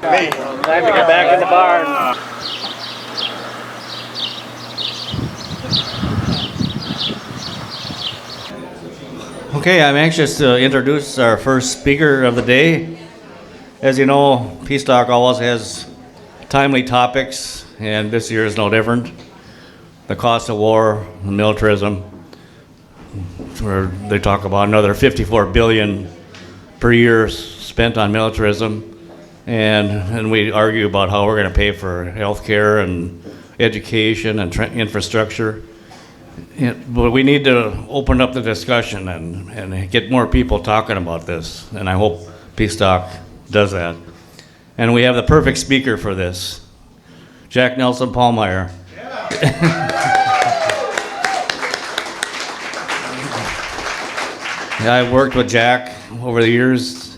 Time to get back in the barn. Okay, I'm anxious to introduce our first speaker of the day. As you know, Peacestock always has timely topics, and this year is no different. The cost of war, militarism, where they talk about another $54 billion per year spent on militarism, and we argue about how we're going to pay for health care and education and infrastructure. But we need to open up the discussion and get more people talking about this, and I hope Peacestock does that. And we have the perfect speaker for this, Jack Nelson-Pallmeyer. I've worked with Jack over the years.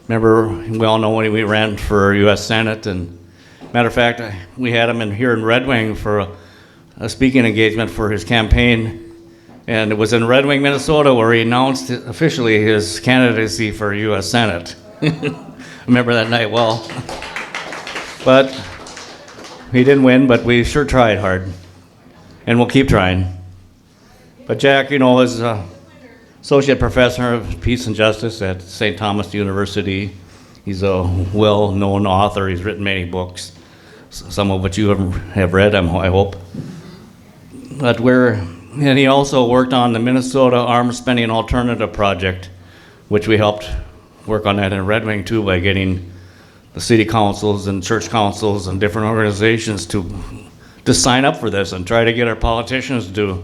Remember, we all know when we ran for U.S. Senate, and matter of fact, we had him here in Red Wing for a speaking engagement for his campaign, and it was in Red Wing, Minnesota, where he announced officially his candidacy for U.S. Senate. Remember that night well. But he didn't win, but we sure tried hard, and we'll keep trying. But Jack, you know, is Associate Professor of Peace and Justice at St. Thomas University. He's a well-known author. He's written many books, some of which you have read, I hope. And he also worked on the Minnesota Arms Spending Alternative Project, which we helped work on that in Red Wing too, by getting the city councils and church councils and different organizations to sign up for this and try to get our politicians to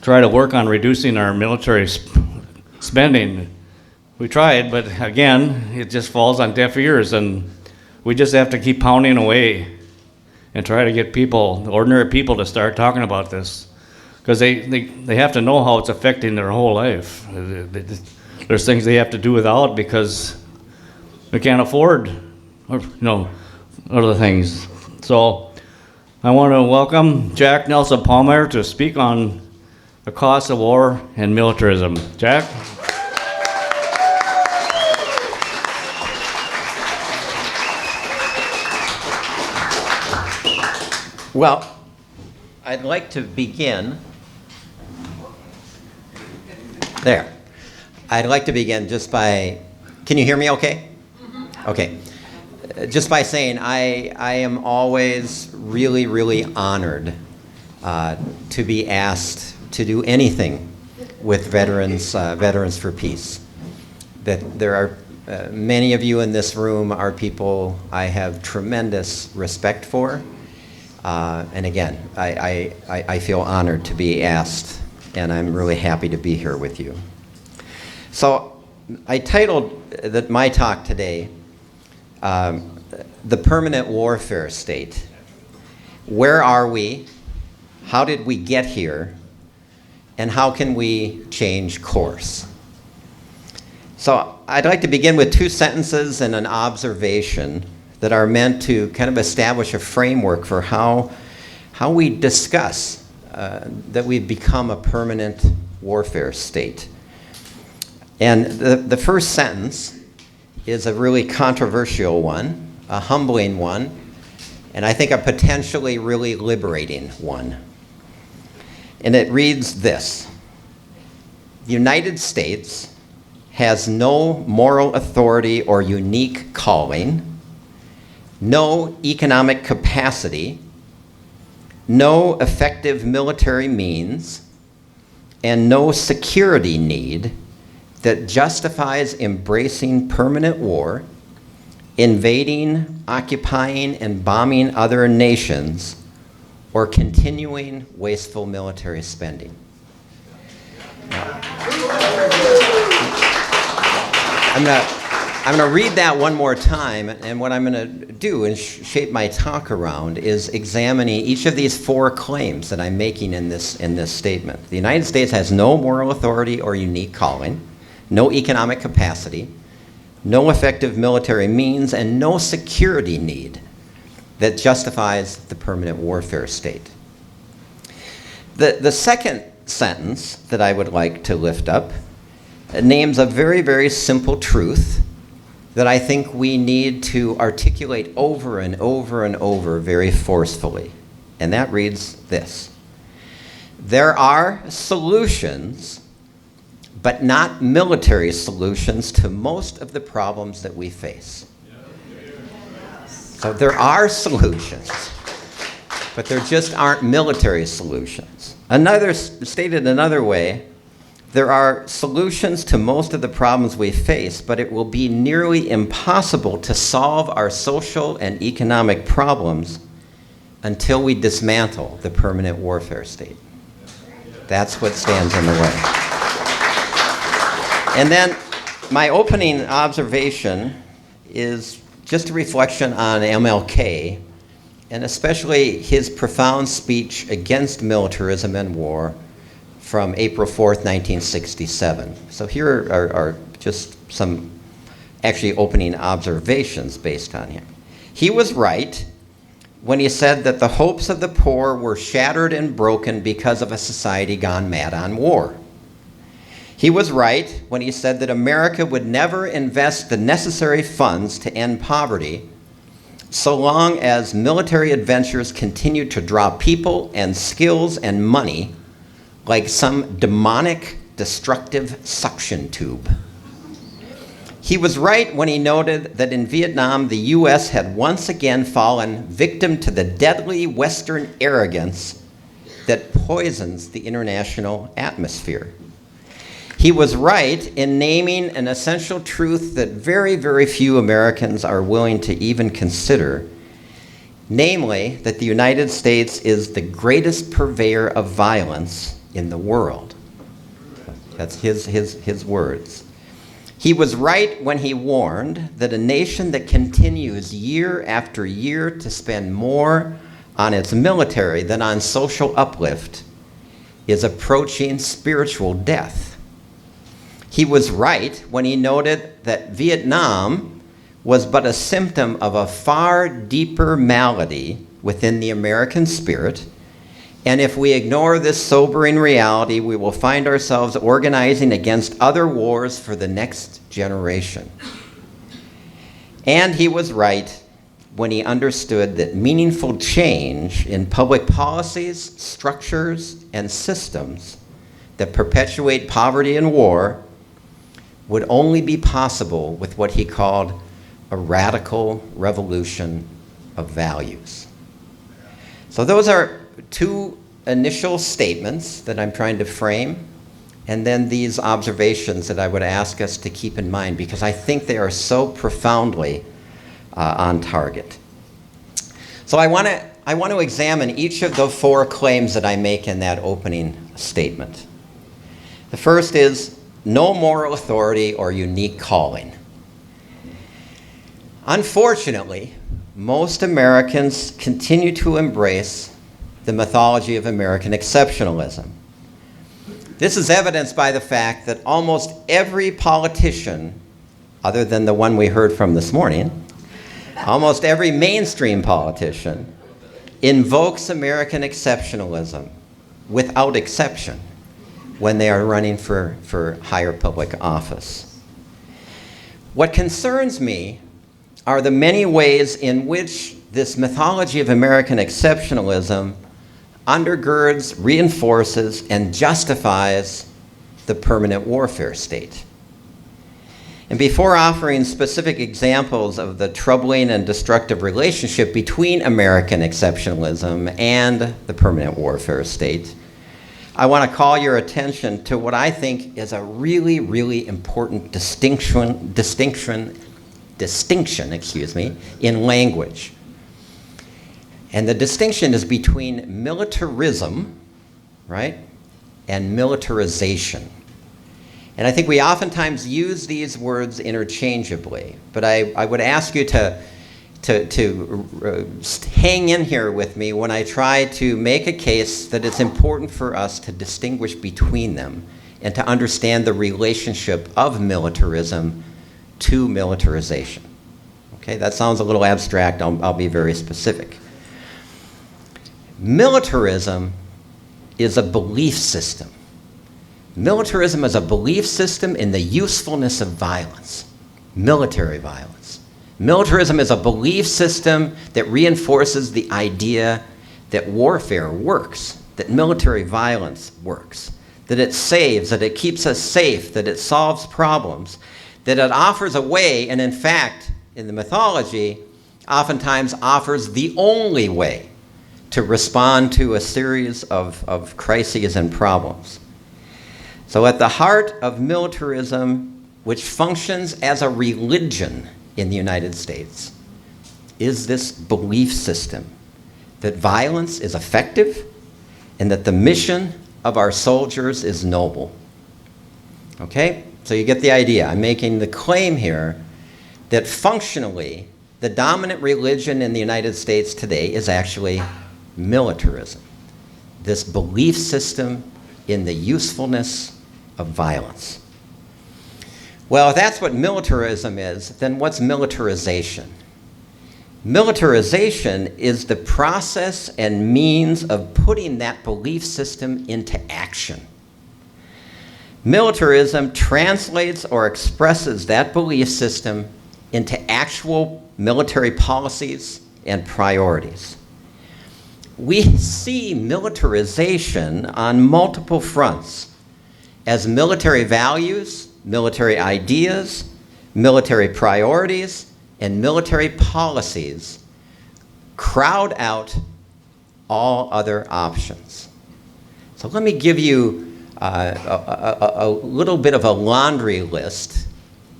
try to work on reducing our military spending. We tried, but again, it just falls on deaf ears, and we just have to keep pounding away and try to get people, ordinary people, to start talking about this, because they have to know how it's affecting their whole life. There's things they have to do without because they can't afford, other things. So I want to welcome Jack Nelson-Pallmeyer to speak on the cost of war and militarism. Jack? Well, I'd like to begin there. I'd like to begin just by, can you hear me okay? Okay. Just by saying I am always really, really honored to be asked to do anything with Veterans for Peace. That there are many of you in this room are people I have tremendous respect for. And again, I feel honored to be asked, and I'm really happy to be here with you. So I titled my talk today, The Permanent Warfare State. Where are we? How did we get here? And how can we change course? So I'd like to begin with two sentences and an observation that are meant to kind of establish a framework for how we discuss that we've become a permanent warfare state. And the first sentence is a really controversial one, a humbling one, and I think a potentially really liberating one. And it reads this: the United States has no moral authority or unique calling, no economic capacity, no effective military means, and no security need that justifies embracing permanent war, invading, occupying, and bombing other nations, or continuing wasteful military spending. I'm going to read that one more time, and what I'm going to do and shape my talk around is examining each of these four claims that I'm making in this statement. The United States has no moral authority or unique calling, no economic capacity, no effective military means, and no security need that justifies the permanent warfare state. The second sentence that I would like to lift up names a very, very simple truth that I think we need to articulate over and over and over very forcefully. And that reads this: there are solutions, but not military solutions, to most of the problems that we face. So there are solutions, but there just aren't military solutions. Stated another way, there are solutions to most of the problems we face, but it will be nearly impossible to solve our social and economic problems until we dismantle the permanent warfare state. That's what stands in the way. And then my opening observation is just a reflection on MLK, and especially his profound speech against militarism and war from April 4th, 1967. So here are just some actually opening observations based on him. He was right when he said that the hopes of the poor were shattered and broken because of a society gone mad on war. He was right when he said that America would never invest the necessary funds to end poverty so long as military adventures continued to draw people and skills and money like some demonic, destructive suction tube. He was right when he noted that in Vietnam, the U.S. had once again fallen victim to the deadly Western arrogance that poisons the international atmosphere. He was right in naming an essential truth that very, very few Americans are willing to even consider, namely that the United States is the greatest purveyor of violence in the world. That's his words. He was right when he warned that a nation that continues year after year to spend more on its military than on social uplift is approaching spiritual death. He was right when he noted that Vietnam was but a symptom of a far deeper malady within the American spirit, and if we ignore this sobering reality, we will find ourselves organizing against other wars for the next generation. And he was right when he understood that meaningful change in public policies, structures, and systems that perpetuate poverty and war would only be possible with what he called a radical revolution of values. So those are two initial statements that I'm trying to frame, and then these observations that I would ask us to keep in mind, because I think they are so profoundly on target. So I want to examine each of the four claims that I make in that opening statement. The first is no moral authority or unique calling. Unfortunately, most Americans continue to embrace the mythology of American exceptionalism. This is evidenced by the fact that almost every politician, other than the one we heard from this morning, almost every mainstream politician invokes American exceptionalism without exception when they are running for higher public office. What concerns me are the many ways in which this mythology of American exceptionalism undergirds, reinforces, and justifies the permanent warfare state. And before offering specific examples of the troubling and destructive relationship between American exceptionalism and the permanent warfare state, I want to call your attention to what I think is a really, really important distinction, in language. And the distinction is between militarism, right, and militarization. And I think we oftentimes use these words interchangeably, but I would ask you to hang in here with me when I try to make a case that it's important for us to distinguish between them and to understand the relationship of militarism to militarization. Okay, that sounds a little abstract. I'll be very specific. Militarism is a belief system. Militarism is a belief system in the usefulness of violence. Military violence. Militarism is a belief system that reinforces the idea that warfare works, that military violence works, that it saves, that it keeps us safe, that it solves problems, that it offers a way, and in fact, in the mythology, oftentimes offers the only way to respond to a series of crises and problems. So at the heart of militarism, which functions as a religion in the United States, is this belief system that violence is effective and that the mission of our soldiers is noble. Okay? So you get the idea. I'm making the claim here that functionally, the dominant religion in the United States today is actually militarism. This belief system in the usefulness of violence. Well, if that's what militarism is, then what's militarization? Militarization is the process and means of putting that belief system into action. Militarism translates or expresses that belief system into actual military policies and priorities. We see militarization on multiple fronts as military values, military ideas, military priorities, and military policies crowd out all other options. So let me give you a little bit of a laundry list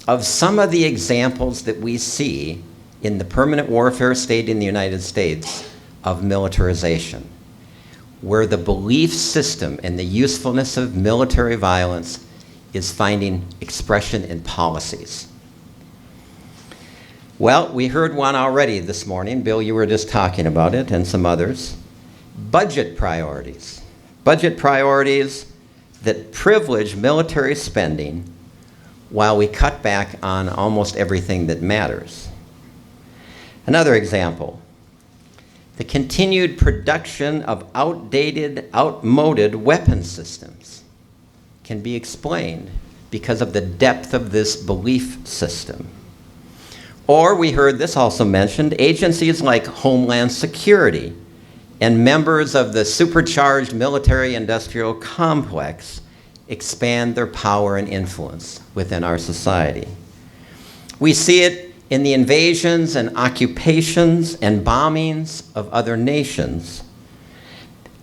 of some of the examples that we see in the permanent warfare state in the United States of militarization, where the belief system and the usefulness of military violence is finding expression in policies. Well, we heard one already this morning. Bill, you were just talking about it, and some others. Budget priorities. Budget priorities that privilege military spending while we cut back on almost everything that matters. Another example, the continued production of outmoded weapon systems can be explained because of the depth of this belief system. Or we heard this also mentioned, agencies like Homeland Security and members of the supercharged military-industrial complex expand their power and influence within our society. We see it in the invasions and occupations and bombings of other nations.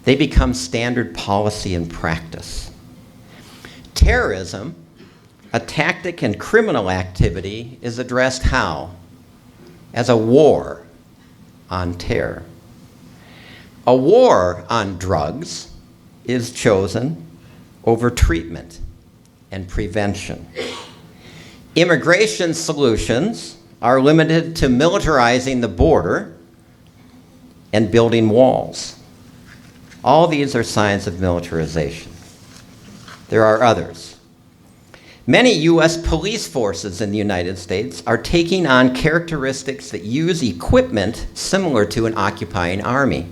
They become standard policy and practice. Terrorism, a tactic and criminal activity, is addressed how? As a war on terror. A war on drugs is chosen over treatment and prevention. Immigration solutions are limited to militarizing the border and building walls. All these are signs of militarization. There are others. Many U.S. police forces in the United States are taking on characteristics that use equipment similar to an occupying army.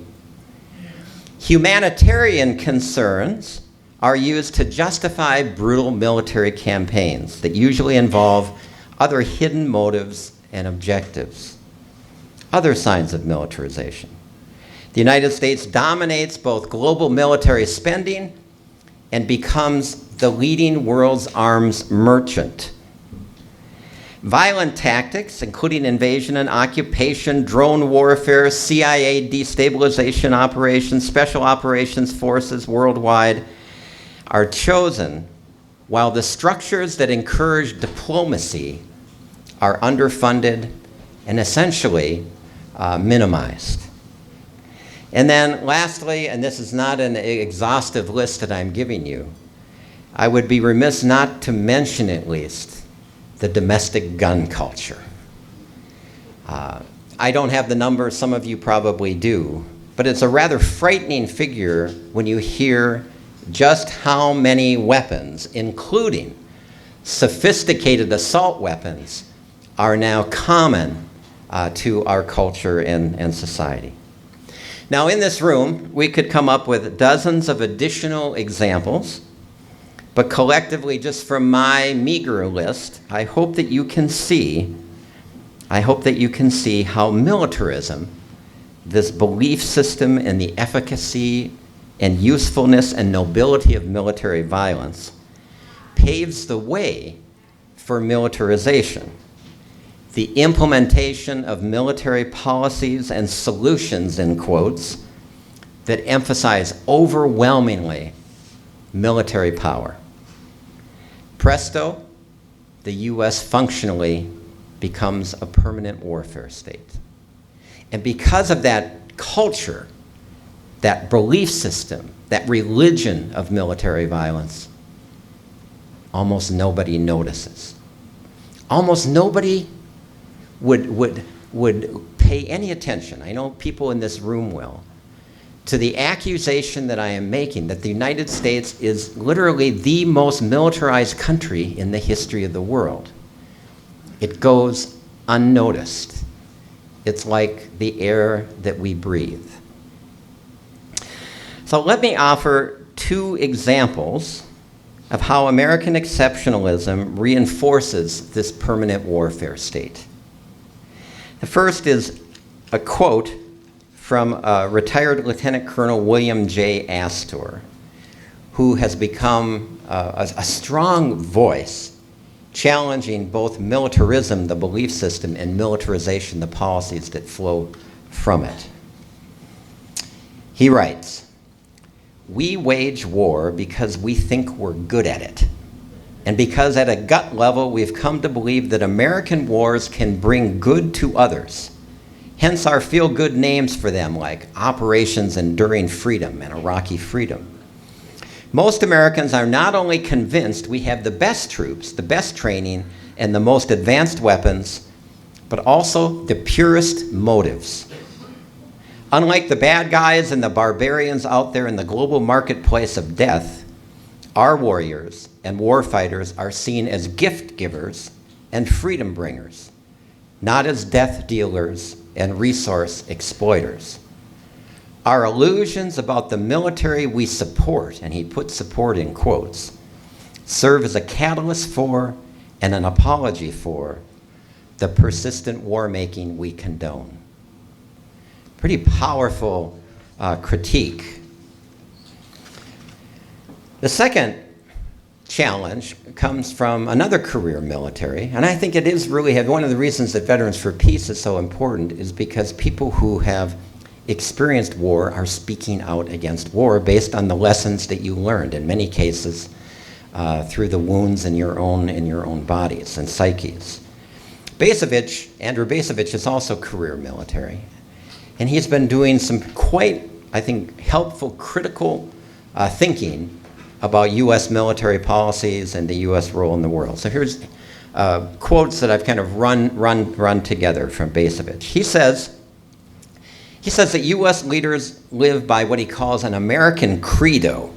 Humanitarian concerns are used to justify brutal military campaigns that usually involve other hidden motives and objectives. Other signs of militarization. The United States dominates both global military spending and becomes the leading world's arms merchant. Violent tactics, including invasion and occupation, drone warfare, CIA destabilization operations, special operations forces worldwide, are chosen while the structures that encourage diplomacy are underfunded and essentially minimized. And then lastly, and this is not an exhaustive list that I'm giving you, I would be remiss not to mention at least the domestic gun culture. I don't have the number, some of you probably do, but it's a rather frightening figure when you hear just how many weapons, including sophisticated assault weapons, are now common to our culture and society. Now in this room, we could come up with dozens of additional examples, But collectively, just from my meager list, I hope that you can see how militarism, this belief system in the efficacy and usefulness and nobility of military violence, paves the way for militarization. The implementation of military policies and solutions, in quotes, that emphasize overwhelmingly military power. Presto, the U.S. functionally becomes a permanent warfare state. And because of that culture, that belief system, that religion of military violence, almost nobody notices. Almost nobody would pay any attention, I know people in this room will, to the accusation that I am making that the United States is literally the most militarized country in the history of the world. It goes unnoticed. It's like the air that we breathe. So let me offer two examples of how American exceptionalism reinforces this permanent warfare state. The first is a quote from retired Lieutenant Colonel William J. Astor, who has become a strong voice challenging both militarism, the belief system, and militarization, the policies that flow from it. He writes, "We wage war because we think we're good at it, and because at a gut level we've come to believe that American wars can bring good to others. Hence our feel-good names for them, like Operations Enduring Freedom and Iraqi Freedom. Most Americans are not only convinced we have the best troops, the best training, and the most advanced weapons, but also the purest motives. Unlike the bad guys and the barbarians out there in the global marketplace of death, our warriors and warfighters are seen as gift givers and freedom bringers, not as death dealers and resource exploiters. Our illusions about the military we support," and he puts support in quotes, "serve as a catalyst for and an apology for the persistent war-making we condone." Pretty powerful critique. The second challenge comes from another career military, and I think it is really one of the reasons that Veterans for Peace is so important is because people who have experienced war are speaking out against war based on the lessons that you learned, in many cases through the wounds in your own bodies and psyches. Andrew Bacevich is also career military, and he's been doing some quite, I think, helpful, critical thinking about U.S. military policies and the U.S. role in the world. So here's quotes that I've kind of run together from Bacevich. He says that U.S. leaders live by what he calls an American credo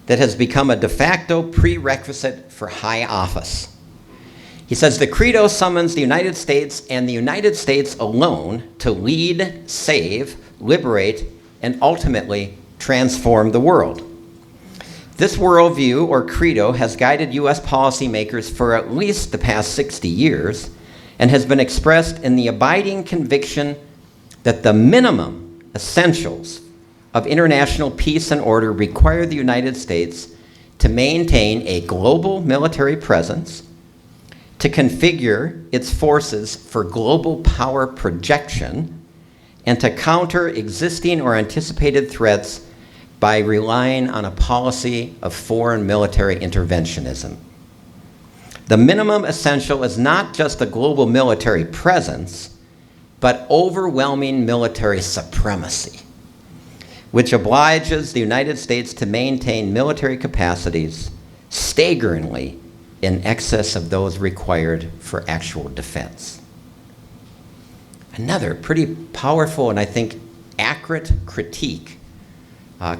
that has become a de facto prerequisite for high office. He says the credo summons the United States and the United States alone to lead, save, liberate, and ultimately transform the world. This worldview, or credo, has guided U.S. policymakers for at least the past 60 years and has been expressed in the abiding conviction that the minimum essentials of international peace and order require the United States to maintain a global military presence, to configure its forces for global power projection, and to counter existing or anticipated threats by relying on a policy of foreign military interventionism. The minimum essential is not just a global military presence, but overwhelming military supremacy, which obliges the United States to maintain military capacities staggeringly in excess of those required for actual defense. Another pretty powerful and I think accurate critique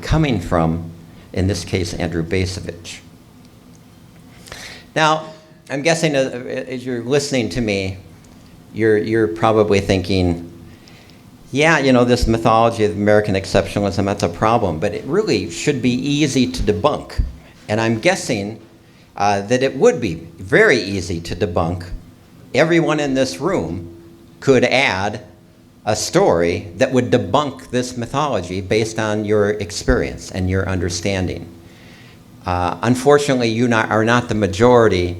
coming from, in this case, Andrew Bacevich. Now, I'm guessing as you're listening to me, you're probably thinking, yeah, this mythology of American exceptionalism, that's a problem, but it really should be easy to debunk. And I'm guessing that it would be very easy to debunk. Everyone in this room could add a story that would debunk this mythology based on your experience and your understanding. Unfortunately, you are not the majority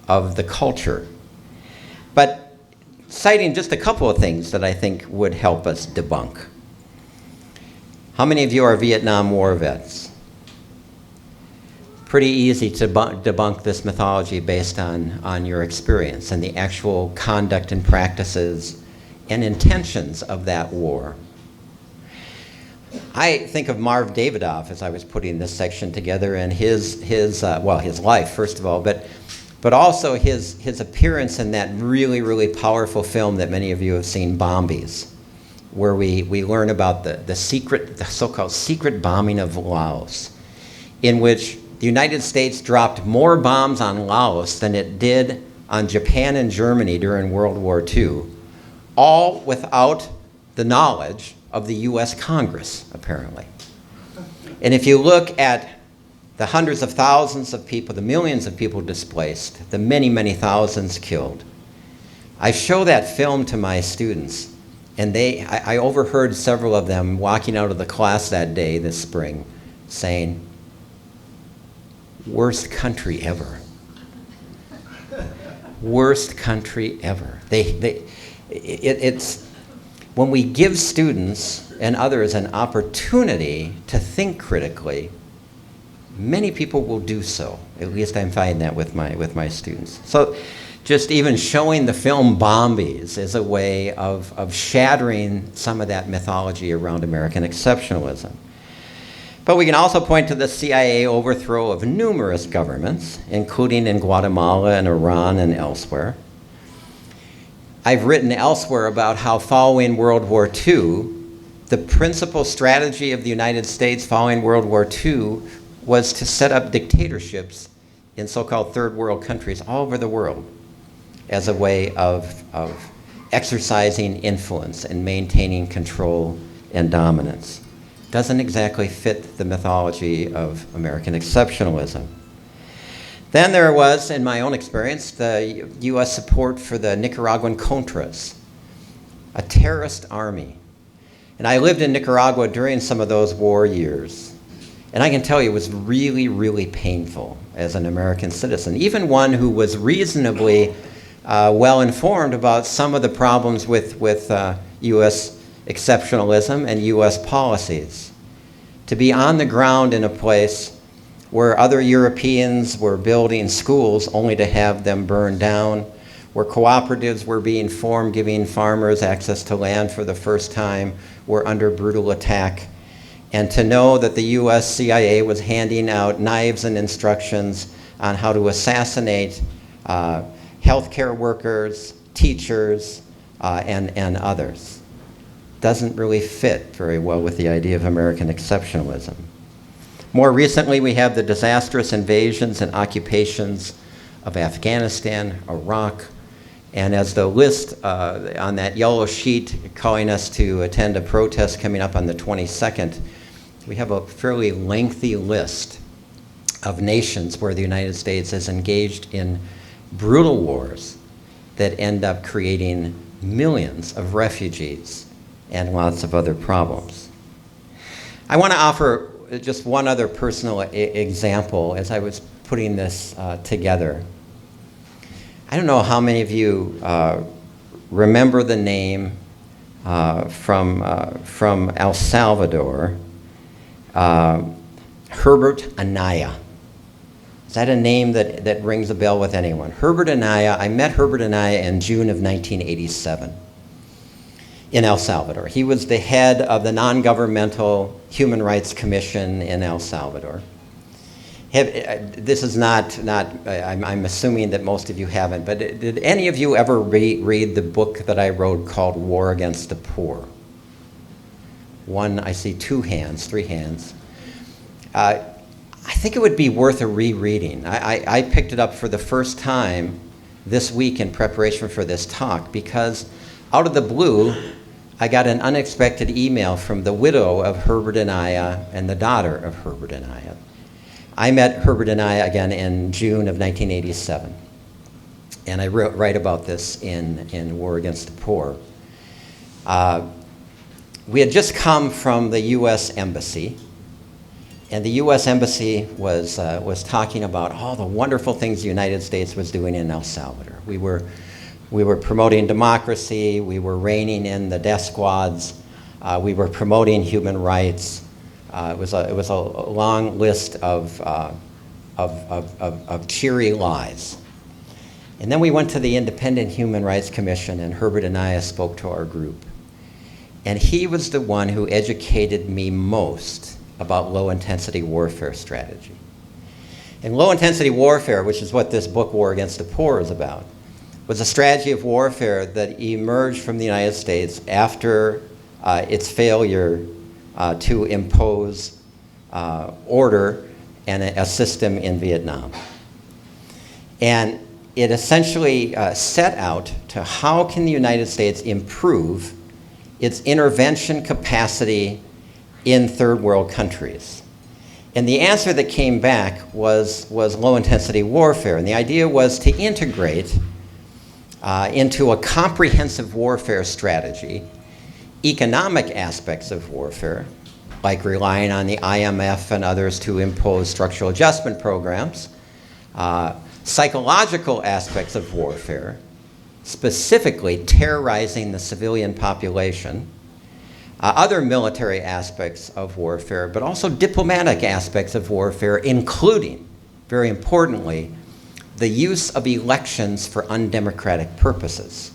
of the culture. But citing just a couple of things that I think would help us debunk. How many of you are Vietnam War vets? Pretty easy to debunk this mythology based on your experience and the actual conduct and practices and intentions of that war. I think of Marv Davidoff as I was putting this section together, and his life, first of all, but also his appearance in that really, really powerful film that many of you have seen, Bombies, where we learn about the so-called secret bombing of Laos, in which the United States dropped more bombs on Laos than it did on Japan and Germany during World War II, all without the knowledge of the U.S. Congress, apparently. And if you look at the hundreds of thousands of people, the millions of people displaced, the many, many thousands killed, I show that film to my students, and I overheard several of them walking out of the class that day this spring saying, "Worst country ever." Worst country ever. It's when we give students and others an opportunity to think critically, many people will do so. At least I'm finding that with my students. So just even showing the film Bombies is a way of shattering some of that mythology around American exceptionalism. But we can also point to the CIA overthrow of numerous governments, including in Guatemala and Iran and elsewhere. I've written elsewhere about how following World War II, the principal strategy of the United States following World War II was to set up dictatorships in so-called third world countries all over the world as a way of exercising influence and maintaining control and dominance. Doesn't exactly fit the mythology of American exceptionalism. Then there was, in my own experience, the U.S. support for the Nicaraguan Contras, a terrorist army. And I lived in Nicaragua during some of those war years. And I can tell you it was really, really painful as an American citizen, even one who was reasonably well informed about some of the problems with U.S. exceptionalism and U.S. policies. To be on the ground in a place where other Europeans were building schools only to have them burned down, where cooperatives were being formed giving farmers access to land for the first time, were under brutal attack, and to know that the US CIA was handing out knives and instructions on how to assassinate healthcare workers, teachers, and others. Doesn't really fit very well with the idea of American exceptionalism. More recently, we have the disastrous invasions and occupations of Afghanistan, Iraq, and as the list on that yellow sheet calling us to attend a protest coming up on the 22nd, we have a fairly lengthy list of nations where the United States is engaged in brutal wars that end up creating millions of refugees and lots of other problems. I want to offer just one other personal example as I was putting this together. I don't know how many of you remember the name from El Salvador, Herbert Anaya. Is that a name that rings a bell with anyone? Herbert Anaya, I met Herbert Anaya in June of 1987 in El Salvador. He was the head of the non-governmental Human Rights Commission in El Salvador. This is not I'm assuming that most of you haven't, but did any of you ever read the book that I wrote called War Against the Poor? One, I see two hands, three hands. I think it would be worth a rereading. I picked it up for the first time this week in preparation for this talk because out of the blue, I got an unexpected email from the widow of Herbert Anaya and the daughter of Herbert Anaya. I met Herbert Anaya again in June of 1987. And I write about this in War Against the Poor. We had just come from the U.S. Embassy, and the U.S. Embassy was talking about all the wonderful things the United States was doing in El Salvador. We were promoting democracy, we were reining in the death squads, we were promoting human rights. It was a long list of cheery lies. And then we went to the Independent Human Rights Commission, and Herbert Anaya spoke to our group. And he was the one who educated me most about low-intensity warfare strategy. And low-intensity warfare, which is what this book, War Against the Poor, is about, was a strategy of warfare that emerged from the United States after its failure to impose order and a system in Vietnam. And it essentially set out to how can the United States improve its intervention capacity in third world countries. And the answer that came back was low-intensity warfare. And the idea was to integrate into a comprehensive warfare strategy economic aspects of warfare, like relying on the IMF and others to impose structural adjustment programs, psychological aspects of warfare, specifically terrorizing the civilian population, other military aspects of warfare, but also diplomatic aspects of warfare, including, very importantly, the use of elections for undemocratic purposes.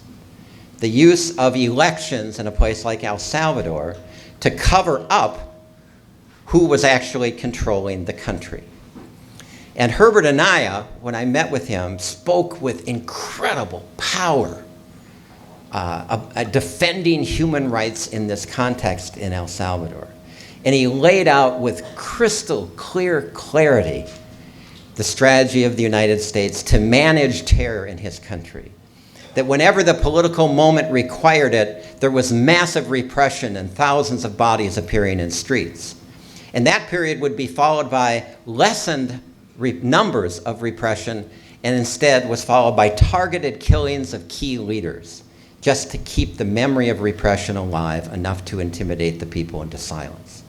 The use of elections in a place like El Salvador to cover up who was actually controlling the country. And Herbert Anaya, when I met with him, spoke with incredible power, defending human rights in this context in El Salvador. And he laid out with crystal clear clarity the strategy of the United States to manage terror in his country. That whenever the political moment required it, there was massive repression and thousands of bodies appearing in streets. And that period would be followed by lessened numbers of repression, and instead was followed by targeted killings of key leaders, just to keep the memory of repression alive enough to intimidate the people into silence.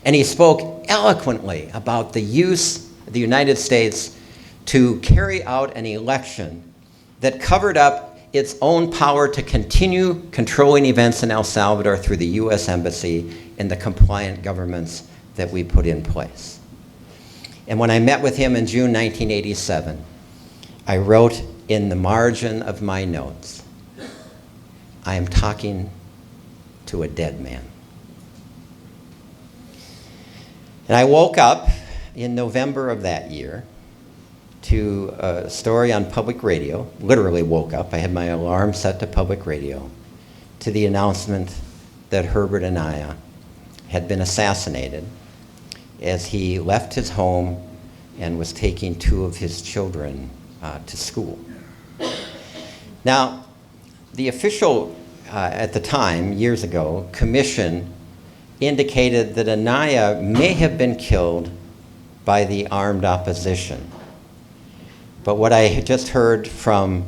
And he spoke eloquently about the use of the United States to carry out an election that covered up its own power to continue controlling events in El Salvador through the U.S. Embassy and the compliant governments that we put in place. And when I met with him in June 1987, I wrote in the margin of my notes, I am talking to a dead man. And I woke up in November of that year to a story on public radio, literally woke up, I had my alarm set to public radio, to the announcement that Herbert Anaya had been assassinated as he left his home and was taking two of his children to school. Now, the official, at the time, years ago, commission indicated that Anaya may have been killed by the armed opposition. But what I had just heard from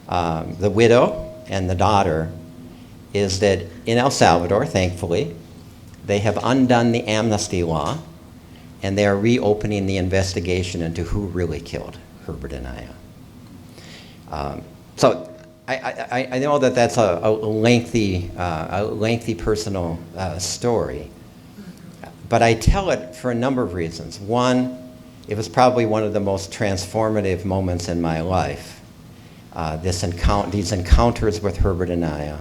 the widow and the daughter is that in El Salvador, thankfully, they have undone the amnesty law, and they are reopening the investigation into who really killed Herbert Anaya. So I know that that's a lengthy personal story, but I tell it for a number of reasons. One, it was probably one of the most transformative moments in my life. These encounters with Herbert Anaya,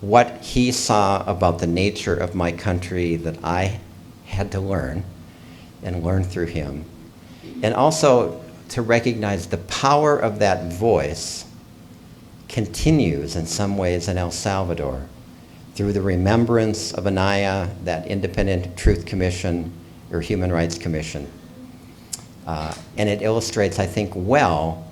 what he saw about the nature of my country that I had to learn and learn through him, and also to recognize the power of that voice continues in some ways in El Salvador through the remembrance of Anaya, that Independent Truth Commission or Human Rights Commission. And it illustrates, I think, well,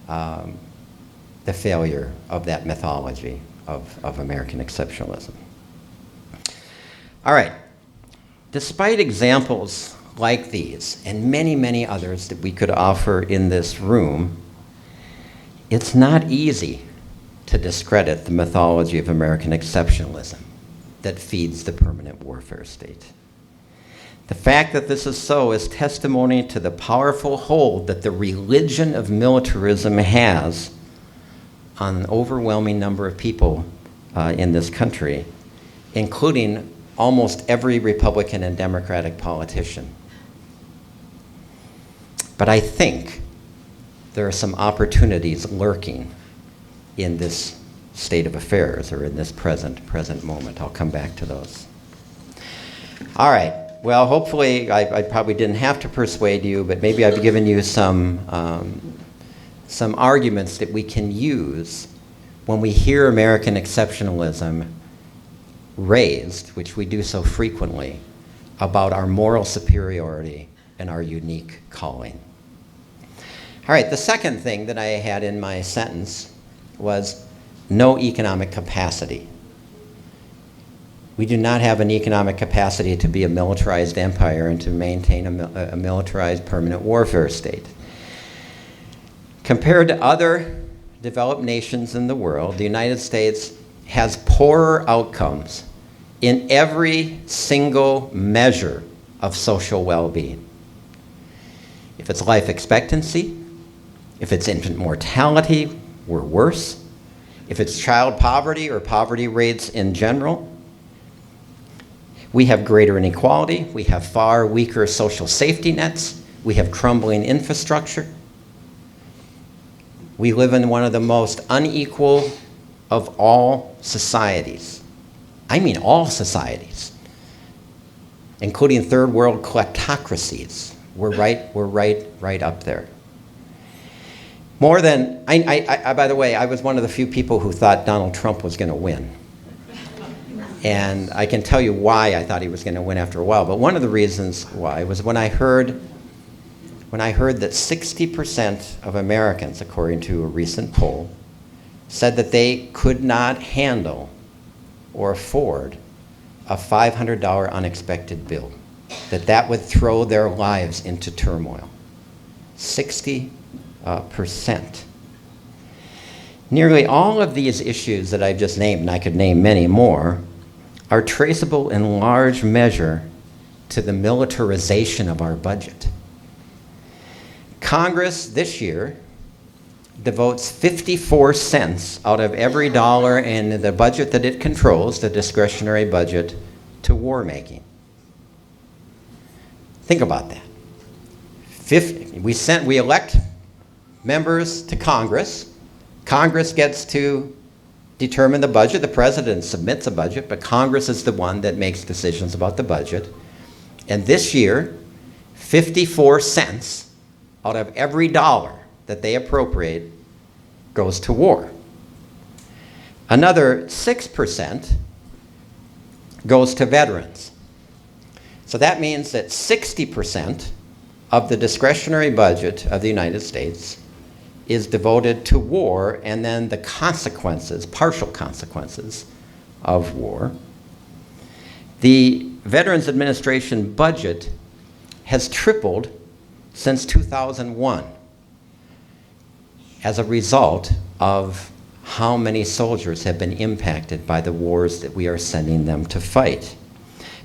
the failure of that mythology of American exceptionalism. All right. Despite examples like these, and many, many others that we could offer in this room, it's not easy to discredit the mythology of American exceptionalism that feeds the permanent warfare state. The fact that this is so is testimony to the powerful hold that the religion of militarism has on an overwhelming number of people in this country, including almost every Republican and Democratic politician. But I think there are some opportunities lurking in this state of affairs, or in this present moment. I'll come back to those. All right. Well, hopefully I probably didn't have to persuade you, but maybe I've given you some arguments that we can use when we hear American exceptionalism raised, which we do so frequently, about our moral superiority and our unique calling. All right, the second thing that I had in my sentence was no economic capacity. We do not have an economic capacity to be a militarized empire and to maintain a militarized permanent warfare state. Compared to other developed nations in the world, the United States has poorer outcomes in every single measure of social well-being. If it's life expectancy, if it's infant mortality, we're worse. If it's child poverty or poverty rates in general, we have greater inequality, we have far weaker social safety nets, we have crumbling infrastructure. We live in one of the most unequal of all societies. I mean all societies, including third world kleptocracies. We're right up there. More than, by the way, I was one of the few people who thought Donald Trump was going to win. And I can tell you why I thought he was going to win after a while. But one of the reasons why was when I heard that 60% of Americans, according to a recent poll, said that they could not handle or afford a $500 unexpected bill, that would throw their lives into turmoil. 60%. Nearly all of these issues that I've just named, and I could name many more, are traceable in large measure to the militarization of our budget. Congress this year devotes 54 cents out of every dollar in the budget that it controls, the discretionary budget, to war making. Think about that. We elect members to Congress. Congress gets to determine the budget. The president submits a budget, but Congress is the one that makes decisions about the budget. And this year, 54 cents out of every dollar that they appropriate goes to war. Another 6% goes to veterans. So that means that 60% of the discretionary budget of the United States is devoted to war, and then the consequences, partial consequences of war. The Veterans Administration budget has tripled since 2001 as a result of how many soldiers have been impacted by the wars that we are sending them to fight.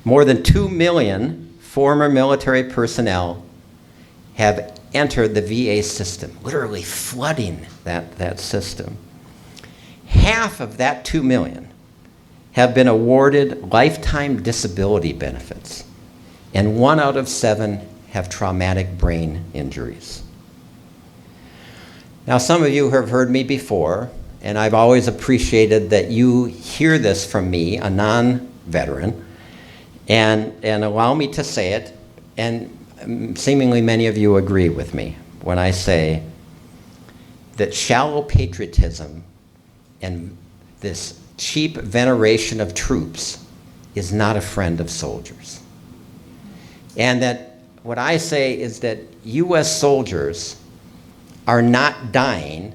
More than 2 million former military personnel have entered the VA system, literally flooding that system. Half of that 2 million have been awarded lifetime disability benefits, and 1 out of 7 have traumatic brain injuries. Now, some of you have heard me before, and I've always appreciated that you hear this from me, a non-veteran, and allow me to say it, and seemingly many of you agree with me when I say that shallow patriotism and this cheap veneration of troops is not a friend of soldiers. And that what I say is that U.S. soldiers are not dying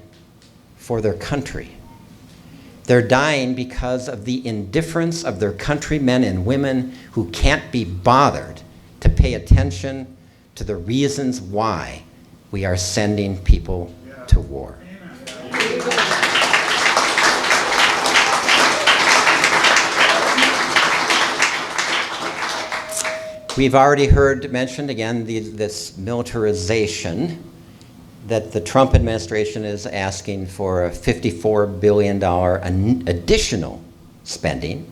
for their country. They're dying because of the indifference of their countrymen and women who can't be bothered to pay attention to the reasons why we are sending people to war. We've already heard mentioned again this militarization, that the Trump administration is asking for a $54 billion additional spending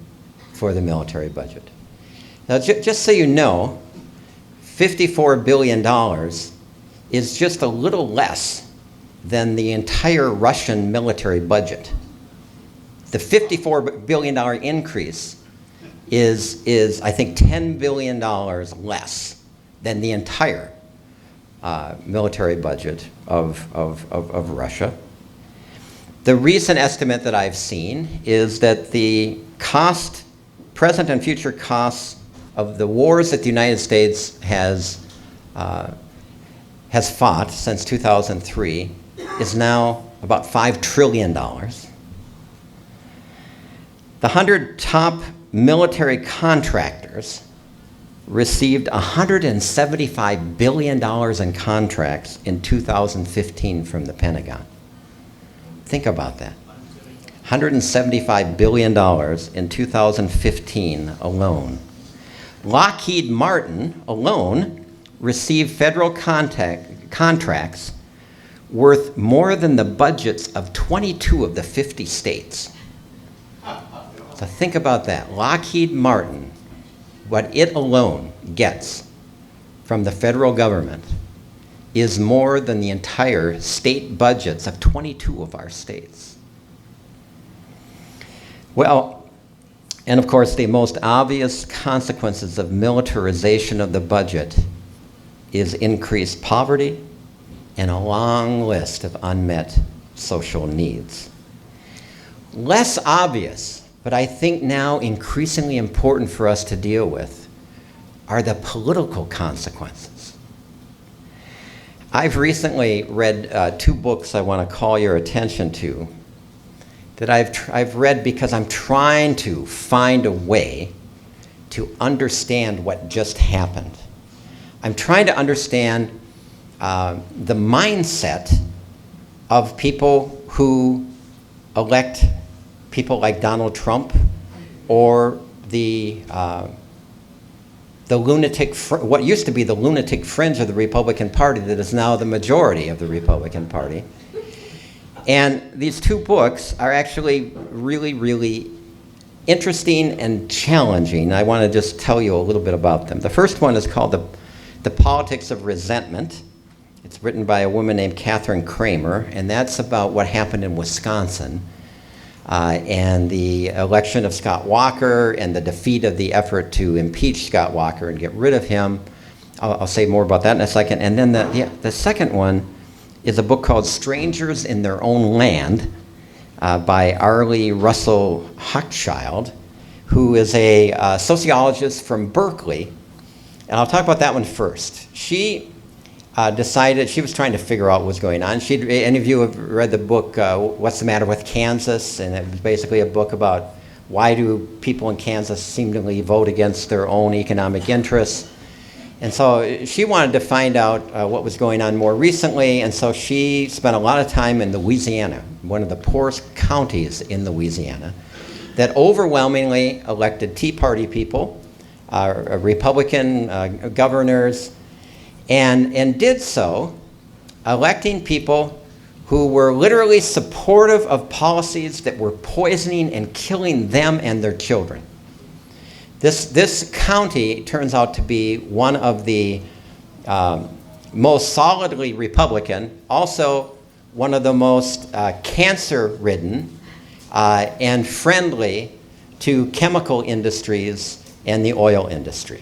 for the military budget. Now, just so you know, $54 billion is just a little less than the entire Russian military budget. The $54 billion increase is I think, $10 billion less than the entire military budget of Russia. The recent estimate that I've seen is that the cost, present and future costs of the wars that the United States has fought since 2003 is now about $5 trillion. The 100 top military contractors received $175 billion in contracts in 2015 from the Pentagon. Think about that. $175 billion in 2015 alone. Lockheed Martin alone received federal contracts worth more than the budgets of 22 of the 50 states. So think about that. Lockheed Martin, what it alone gets from the federal government is more than the entire state budgets of 22 of our states. Well, and of course, the most obvious consequences of militarization of the budget is increased poverty and a long list of unmet social needs. Less obvious, but I think now increasingly important for us to deal with, are the political consequences. I've recently read 2 books I want to call your attention to that I've read because I'm trying to find a way to understand what just happened. I'm trying to understand the mindset of people who elect people like Donald Trump, or the lunatic, what used to be the lunatic fringe of the Republican Party that is now the majority of the Republican Party. And these 2 books are actually really, really interesting and challenging. I want to just tell you a little bit about them. The first one is called The Politics of Resentment. It's written by a woman named Catherine Kramer, and that's about what happened in Wisconsin and the election of Scott Walker and the defeat of the effort to impeach Scott Walker and get rid of him. I'll say more about that in a second. And then the second one is a book called Strangers in Their Own Land by Arlie Russell Hochschild, who is a sociologist from Berkeley. And I'll talk about that one first. She decided, she was trying to figure out what was going on. Any of you have read the book, What's the Matter with Kansas? And it was basically a book about why do people in Kansas seemingly vote against their own economic interests. And so she wanted to find out what was going on more recently, and so she spent a lot of time in Louisiana, one of the poorest counties in Louisiana, that overwhelmingly elected Tea Party people, Republican governors, and did so electing people who were literally supportive of policies that were poisoning and killing them and their children. This county turns out to be one of the most solidly Republican, also one of the most cancer-ridden and friendly to chemical industries and the oil industry.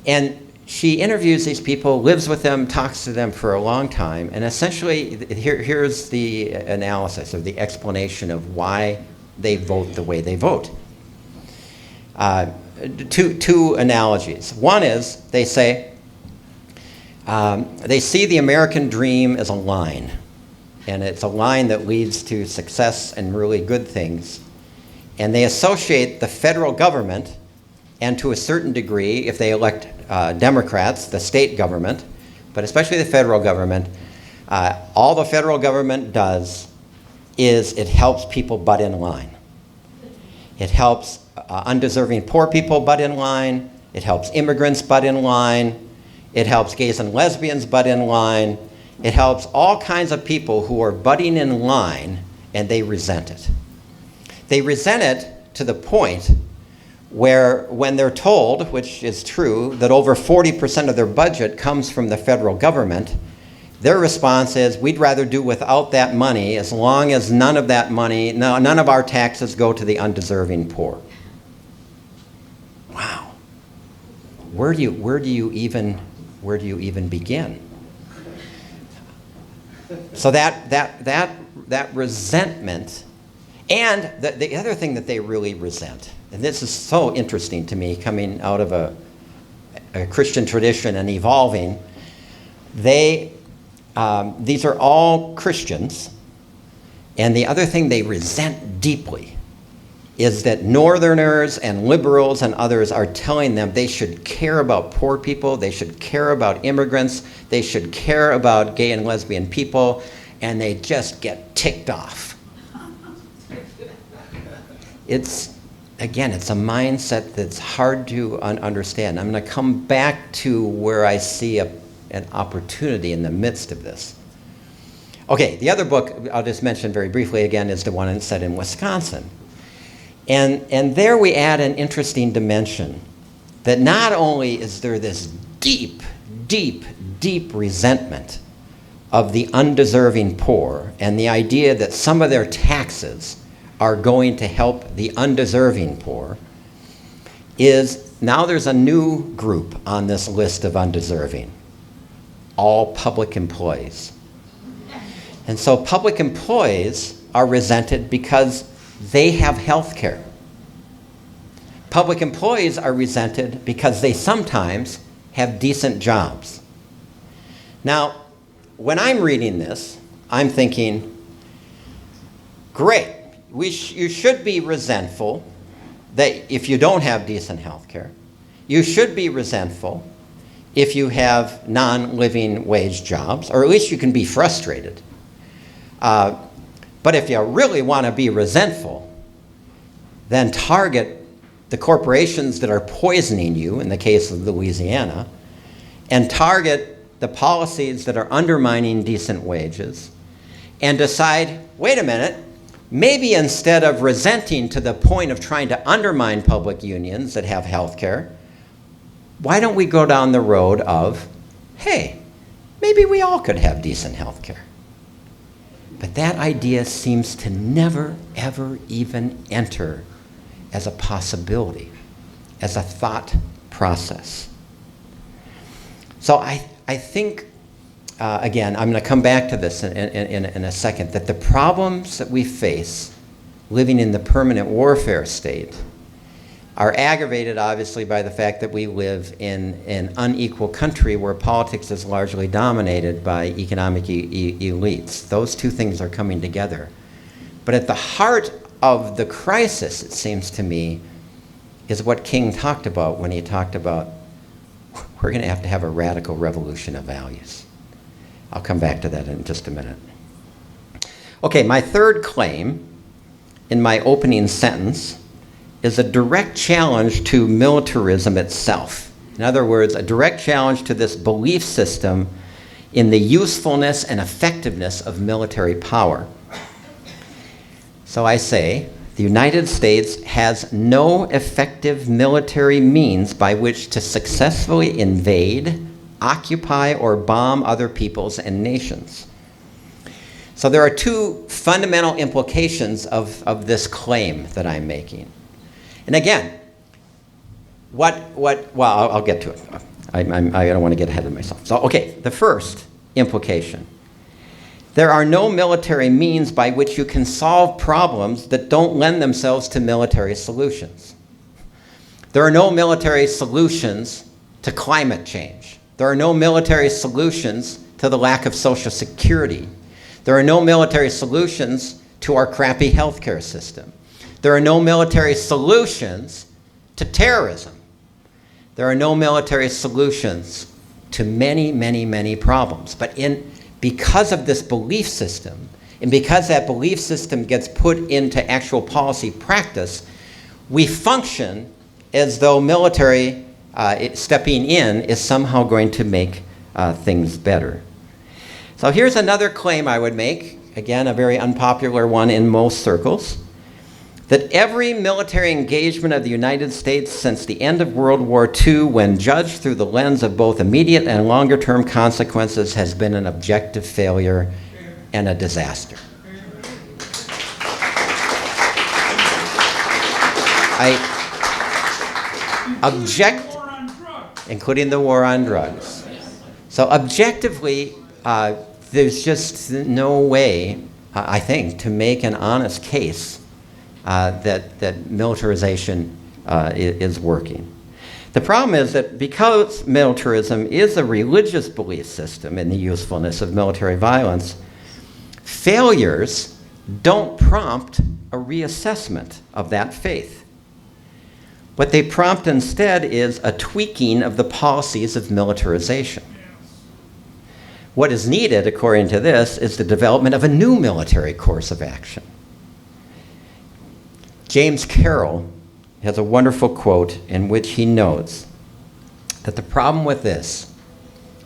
And she interviews these people, lives with them, talks to them for a long time, and essentially here's the analysis or the explanation of why they vote the way they vote. Two analogies. One is they say they see the American dream as a line, and it's a line that leads to success and really good things, and they associate the federal government and to a certain degree, if they elect Democrats, the state government, but especially the federal government, all the federal government does is it helps people butt in line. It helps undeserving poor people butt in line. It helps immigrants butt in line. It helps gays and lesbians butt in line. It helps all kinds of people who are butting in line, and they resent it. They resent it to the point where when they're told, which is true, that over 40% of their budget comes from the federal government, their response is, we'd rather do without that money as long as none of that money, none of our taxes go to the undeserving poor. Wow. Where do you even begin? So that resentment, and the other thing that they really resent, and this is so interesting to me, coming out of a Christian tradition and evolving, these are all Christians, and the other thing they resent deeply is that Northerners and liberals and others are telling them they should care about poor people, they should care about immigrants, they should care about gay and lesbian people, and they just get ticked off. It's a mindset that's hard to understand. I'm going to come back to where I see an opportunity in the midst of this. Okay, the other book I'll just mention very briefly again is the one set in Wisconsin. And there we add an interesting dimension, that not only is there this deep, deep, deep resentment of the undeserving poor and the idea that some of their taxes are going to help the undeserving poor, is now there's a new group on this list of undeserving: all public employees. And so public employees are resented because they have health care. Public employees are resented because they sometimes have decent jobs. Now, when I'm reading this, I'm thinking, great, you should be resentful that if you don't have decent health care. You should be resentful if you have non-living wage jobs, or at least you can be frustrated. But if you really want to be resentful, then target the corporations that are poisoning you, in the case of Louisiana, and target the policies that are undermining decent wages, and decide, wait a minute, maybe instead of resenting to the point of trying to undermine public unions that have health care, why don't we go down the road of, hey, maybe we all could have decent health care? But that idea seems to never, ever even enter as a possibility, as a thought process. So I think, again, I'm going to come back to this in a second, that the problems that we face living in the permanent warfare state are aggravated, obviously, by the fact that we live in an unequal country where politics is largely dominated by economic elites. Those two things are coming together. But at the heart of the crisis, it seems to me, is what King talked about when he talked about we're going to have a radical revolution of values. I'll come back to that in just a minute. Okay, my third claim in my opening sentence is a direct challenge to militarism itself. In other words, a direct challenge to this belief system in the usefulness and effectiveness of military power. So I say, the United States has no effective military means by which to successfully invade, occupy, or bomb other peoples and nations. So there are two fundamental implications of this claim that I'm making. And again, well, I'll get to it. I don't want to get ahead of myself. So, okay, the first implication. There are no military means by which you can solve problems that don't lend themselves to military solutions. There are no military solutions to climate change. There are no military solutions to the lack of Social Security. There are no military solutions to our crappy healthcare system. There are no military solutions to terrorism. There are no military solutions to many, many, many problems. But because of this belief system, and because that belief system gets put into actual policy practice, we function as though military stepping in is somehow going to make things better. So here's another claim I would make, again, a very unpopular one in most circles, that every military engagement of the United States since the end of World War II, when judged through the lens of both immediate and longer-term consequences, has been an objective failure and a disaster. I object, including the war on drugs. So objectively, there's just no way, I think, to make an honest case that militarization is working. The problem is that because militarism is a religious belief system in the usefulness of military violence, failures don't prompt a reassessment of that faith. What they prompt instead is a tweaking of the policies of militarization. What is needed, according to this, is the development of a new military course of action. James Carroll has a wonderful quote in which he notes that the problem with this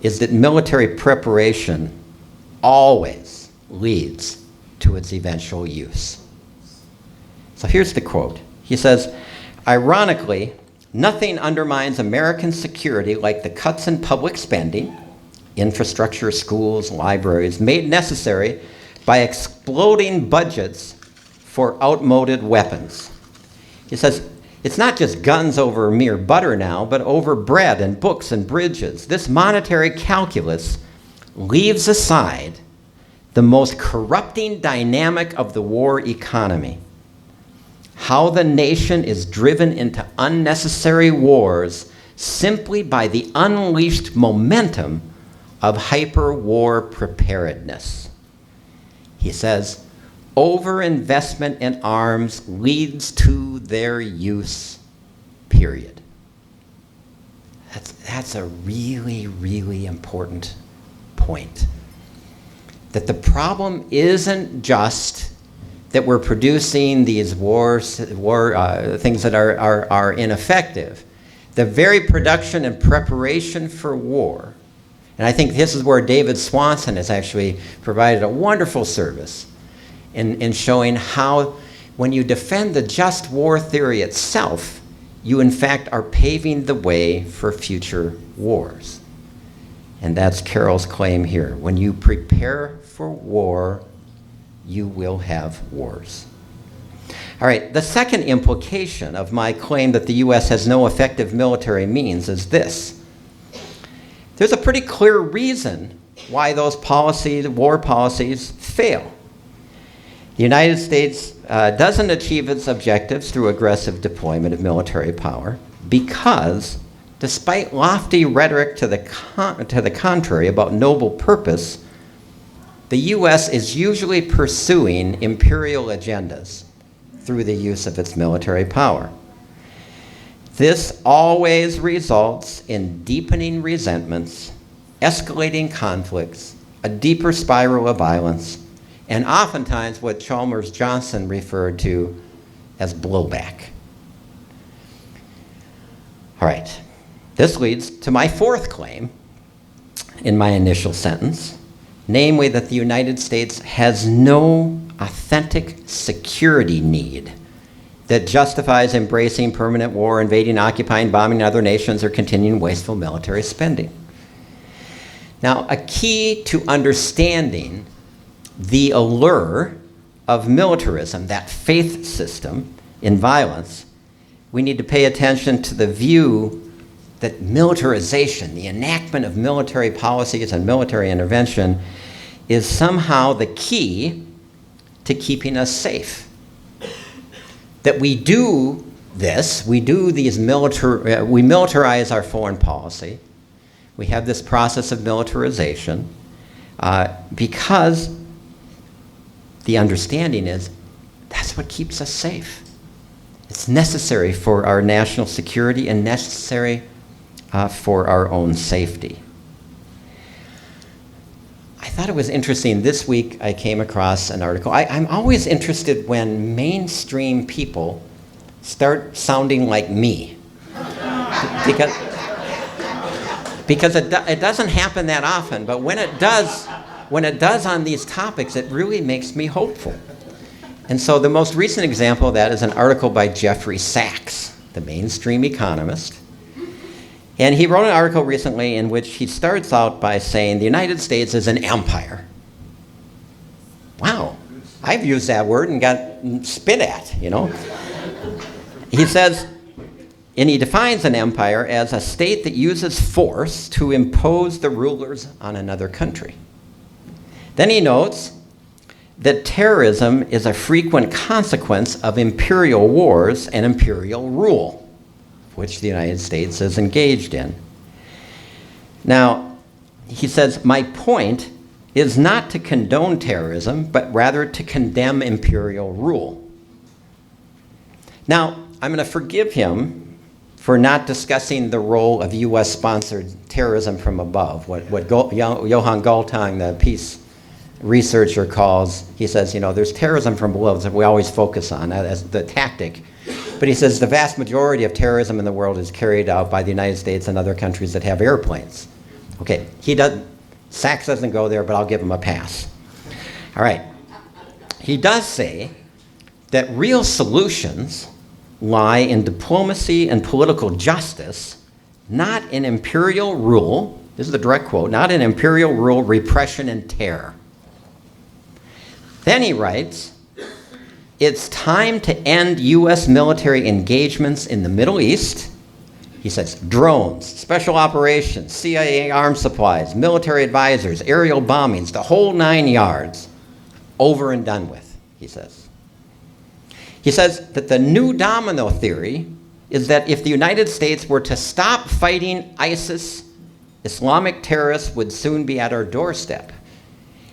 is that military preparation always leads to its eventual use. So here's the quote. He says, "Ironically, nothing undermines American security like the cuts in public spending, infrastructure, schools, libraries, made necessary by exploding budgets for outmoded weapons." He says, "It's not just guns over mere butter now, but over bread and books and bridges. This monetary calculus leaves aside the most corrupting dynamic of the war economy. How the nation is driven into unnecessary wars simply by the unleashed momentum of hyper-war preparedness." He says, "Overinvestment in arms leads to their use, period." That's a really, really important point. That the problem isn't just that we're producing these things that are ineffective. The very production and preparation for war, and I think this is where David Swanson has actually provided a wonderful service in showing how when you defend the just war theory itself, you in fact are paving the way for future wars. And that's Carroll's claim here. When you prepare for war, you will have wars. All right, the second implication of my claim that the U.S. has no effective military means is this. There's a pretty clear reason why those war policies fail. The United States doesn't achieve its objectives through aggressive deployment of military power because, despite lofty rhetoric to the contrary about noble purpose, the U.S. is usually pursuing imperial agendas through the use of its military power. This always results in deepening resentments, escalating conflicts, a deeper spiral of violence, and oftentimes what Chalmers Johnson referred to as blowback. All right, this leads to my fourth claim in my initial sentence, namely that the United States has no authentic security need that justifies embracing permanent war, invading, occupying, bombing other nations, or continuing wasteful military spending. Now, a key to understanding the allure of militarism, that faith system in violence, we need to pay attention to the view that militarization, the enactment of military policies and military intervention, is somehow the key to keeping us safe. That we do this, we militarize our foreign policy. We have this process of militarization because the understanding is that's what keeps us safe. It's necessary for our national security and necessary for our own safety. I thought it was interesting. This week I came across an article. I'm always interested when mainstream people start sounding like me. Because it doesn't happen that often, but when it does on these topics, it really makes me hopeful. And so the most recent example of that is an article by Jeffrey Sachs, the mainstream economist. And he wrote an article recently in which he starts out by saying the United States is an empire. Wow, I've used that word and got spit at, you know. He says, and he defines an empire as a state that uses force to impose the rulers on another country. Then he notes that terrorism is a frequent consequence of imperial wars and imperial rule, which the United States is engaged in. Now, he says, my point is not to condone terrorism, but rather to condemn imperial rule. Now, I'm going to forgive him for not discussing the role of U.S.-sponsored terrorism from above, what Johan Galtung, the peace researcher, calls, he says, you know, there's terrorism from below that we always focus on as the tactic. But he says the vast majority of terrorism in the world is carried out by the United States and other countries that have airplanes. Okay, Sachs doesn't go there, but I'll give him a pass. All right. He does say that real solutions lie in diplomacy and political justice, not in imperial rule. This is the direct quote, not in imperial rule, repression, and terror. Then he writes, it's time to end U.S. military engagements in the Middle East. He says drones, special operations, CIA arms supplies, military advisors, aerial bombings, the whole 9 yards. Over and done with, he says. He says that the new domino theory is that if the United States were to stop fighting ISIS, Islamic terrorists would soon be at our doorstep.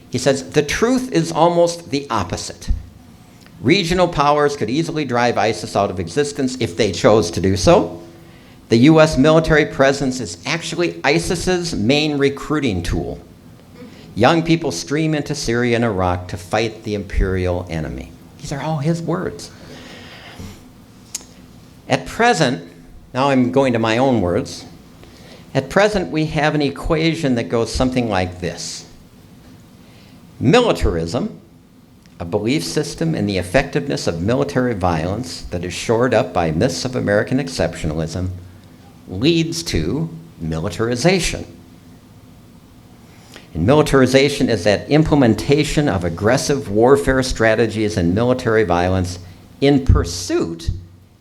He says the truth is almost the opposite. Regional powers could easily drive ISIS out of existence if they chose to do so. The U.S. military presence is actually ISIS's main recruiting tool. Young people stream into Syria and Iraq to fight the imperial enemy. These are all his words. At present, now I'm going to my own words, at present we have an equation that goes something like this. Militarism, a belief system in the effectiveness of military violence that is shored up by myths of American exceptionalism, leads to militarization. And militarization is that implementation of aggressive warfare strategies and military violence in pursuit,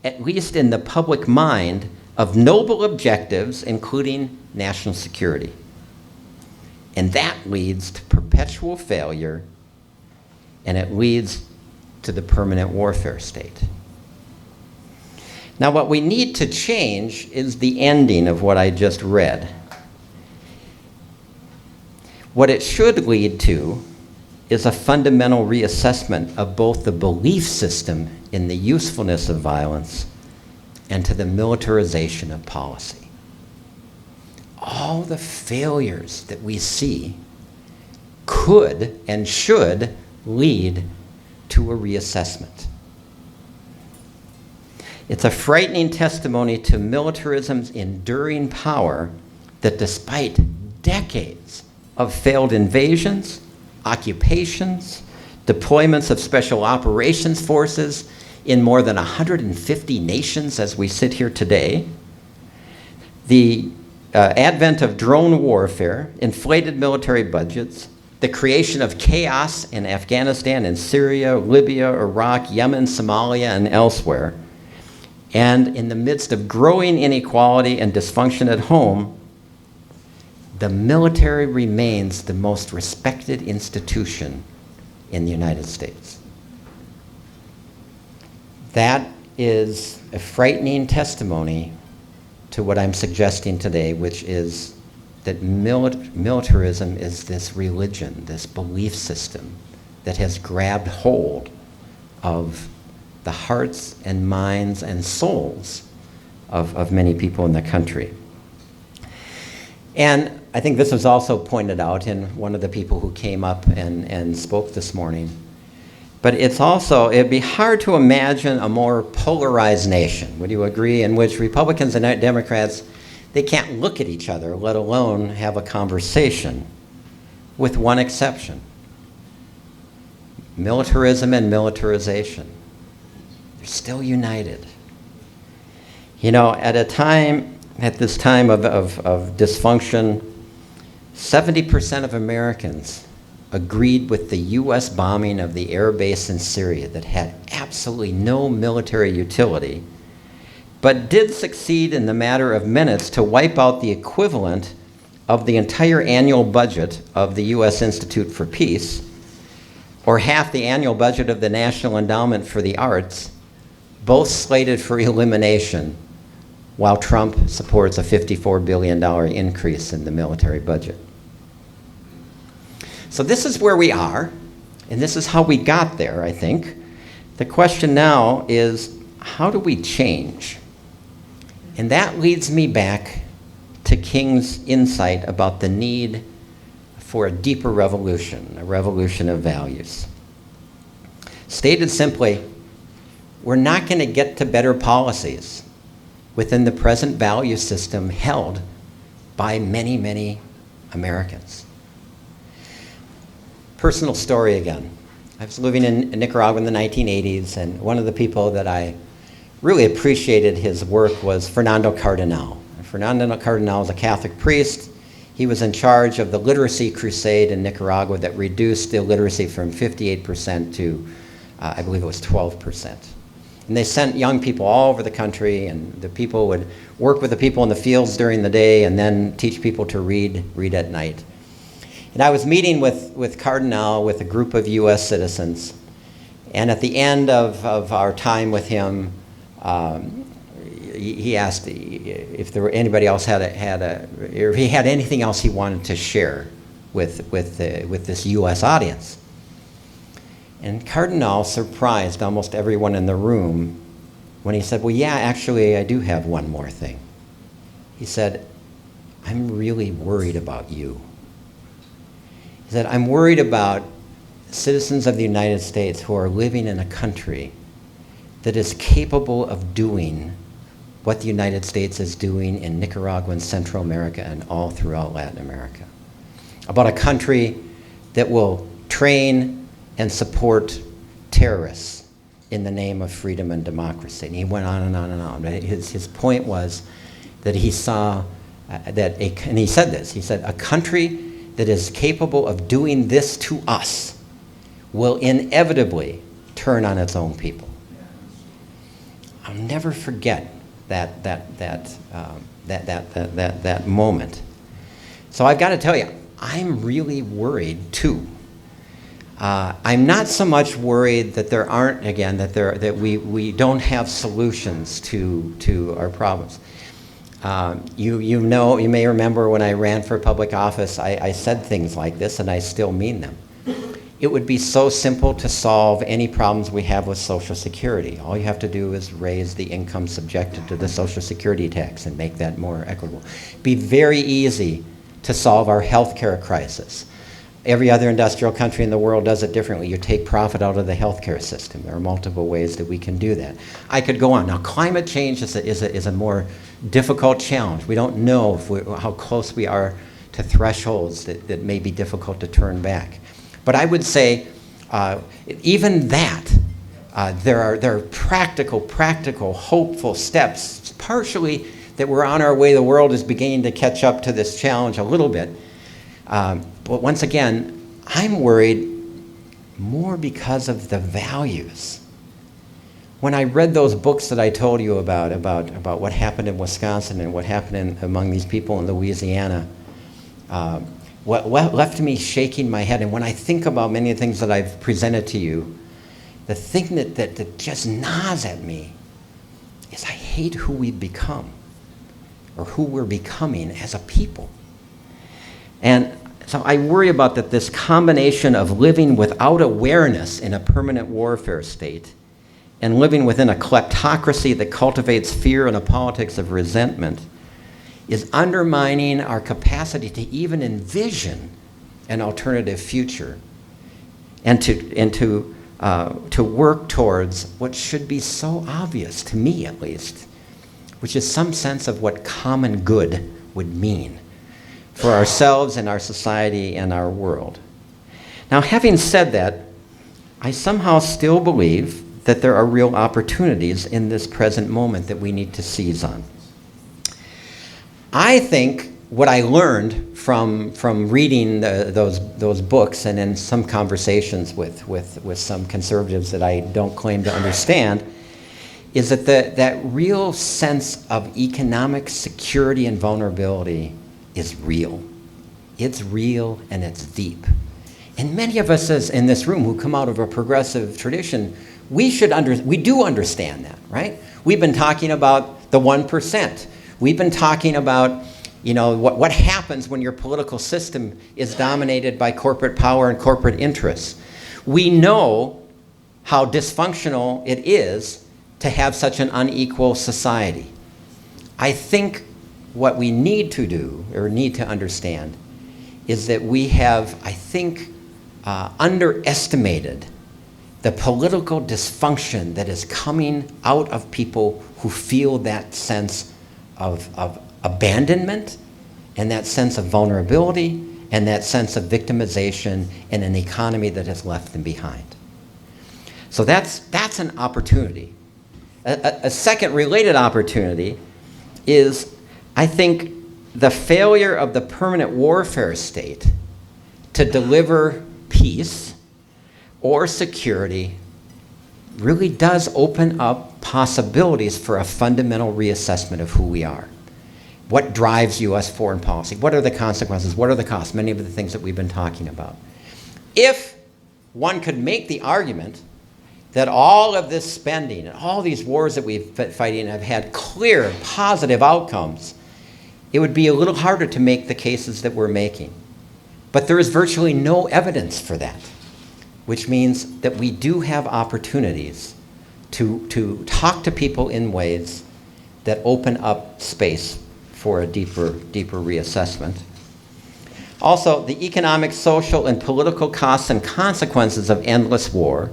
at least in the public mind, of noble objectives, including national security. And that leads to perpetual failure, and it leads to the permanent warfare state. Now, what we need to change is the ending of what I just read. What it should lead to is a fundamental reassessment of both the belief system in the usefulness of violence and to the militarization of policy. All the failures that we see could and should lead to a reassessment. It's a frightening testimony to militarism's enduring power that despite decades of failed invasions, occupations, deployments of special operations forces in more than 150 nations as we sit here today, the advent of drone warfare, inflated military budgets, the creation of chaos in Afghanistan and Syria, Libya, Iraq, Yemen, Somalia, and elsewhere, and in the midst of growing inequality and dysfunction at home, the military remains the most respected institution in the United States. That is a frightening testimony to what I'm suggesting today, which is that militarism is this religion, this belief system that has grabbed hold of the hearts and minds and souls of many people in the country. And I think this was also pointed out in one of the people who came up and spoke this morning. But it'd be hard to imagine a more polarized nation, would you agree, in which Republicans and Democrats, they can't look at each other, let alone have a conversation, with one exception. Militarism and militarization. They're still united. You know, at this time of dysfunction, 70% of Americans agreed with the U.S. bombing of the air base in Syria that had absolutely no military utility, but did succeed in the matter of minutes to wipe out the equivalent of the entire annual budget of the U.S. Institute for Peace, or half the annual budget of the National Endowment for the Arts, both slated for elimination, while Trump supports a $54 billion increase in the military budget. So this is where we are, and this is how we got there, I think. The question now is, how do we change? And that leads me back to King's insight about the need for a deeper revolution, a revolution of values. Stated simply, we're not going to get to better policies within the present value system held by many, many Americans. Personal story again. I was living in Nicaragua in the 1980s, and one of the people that I really appreciated his work was Fernando Cardenal. Fernando Cardenal was a Catholic priest. He was in charge of the literacy crusade in Nicaragua that reduced illiteracy from 58% to, I believe it was 12%. And they sent young people all over the country, and the people would work with the people in the fields during the day and then teach people to read at night. And I was meeting with Cardinal with a group of U.S. citizens, and at the end of our time with him, he asked if there were anybody else or if he had anything else he wanted to share with this U.S. audience. And Cardinal surprised almost everyone in the room when he said, "Well, yeah, actually, I do have one more thing." He said, "I'm really worried about you." He said, "I'm worried about citizens of the United States who are living in a country that is capable of doing what the United States is doing in Nicaragua and Central America and all throughout Latin America. About a country that will train and support terrorists in the name of freedom and democracy." And he went on and on and on. His point was that he saw and he said this, he said, "A country that is capable of doing this to us will inevitably turn on its own people." I'll never forget that moment. So I've got to tell you, I'm really worried too. I'm not so much worried that there aren't, again, that we don't have solutions to our problems. You may remember when I ran for public office, I said things like this, and I still mean them. It would be so simple to solve any problems we have with Social Security. All you have to do is raise the income subjected to the Social Security tax and make that more equitable. It'd be very easy to solve our healthcare crisis. Every other industrial country in the world does it differently. You take profit out of the healthcare system. There are multiple ways that we can do that. I could go on. Now, climate change is a more difficult challenge. We don't know how close we are to thresholds that may be difficult to turn back. But I would say even that, there are practical, hopeful steps, partially that we're on our way. The world is beginning to catch up to this challenge a little bit. But once again, I'm worried more because of the values. When I read those books that I told you about what happened in Wisconsin and what happened among these people in Louisiana, what left me shaking my head, and when I think about many of the things that I've presented to you, the thing that just gnaws at me is I hate who we've become, or who we're becoming as a people. And so I worry about this combination of living without awareness in a permanent warfare state and living within a kleptocracy that cultivates fear and a politics of resentment is undermining our capacity to even envision an alternative future and to work towards what should be so obvious, to me at least, which is some sense of what common good would mean for ourselves and our society and our world. Now, having said that, I somehow still believe that there are real opportunities in this present moment that we need to seize on. I think what I learned from reading those books and in some conversations with some conservatives that I don't claim to understand is that that real sense of economic security and vulnerability is real. It's real and it's deep. And many of us in this room who come out of a progressive tradition, we do understand that, right? We've been talking about the 1%. We've been talking about, what happens when your political system is dominated by corporate power and corporate interests. We know how dysfunctional it is to have such an unequal society. I think what we need to do, or need to understand, is that we have, underestimated the political dysfunction that is coming out of people who feel that sense of abandonment and that sense of vulnerability and that sense of victimization in an economy that has left them behind. So that's an opportunity. A second related opportunity is, I think, the failure of the permanent warfare state to deliver peace or security really does open up possibilities for a fundamental reassessment of who we are. What drives U.S. foreign policy? What are the consequences? What are the costs? Many of the things that we've been talking about. If one could make the argument that all of this spending and all these wars that we've been fighting have had clear, positive outcomes, it would be a little harder to make the cases that we're making. But there is virtually no evidence for that, which means that we do have opportunities to talk to people in ways that open up space for a deeper reassessment. Also, the economic, social, and political costs and consequences of endless war.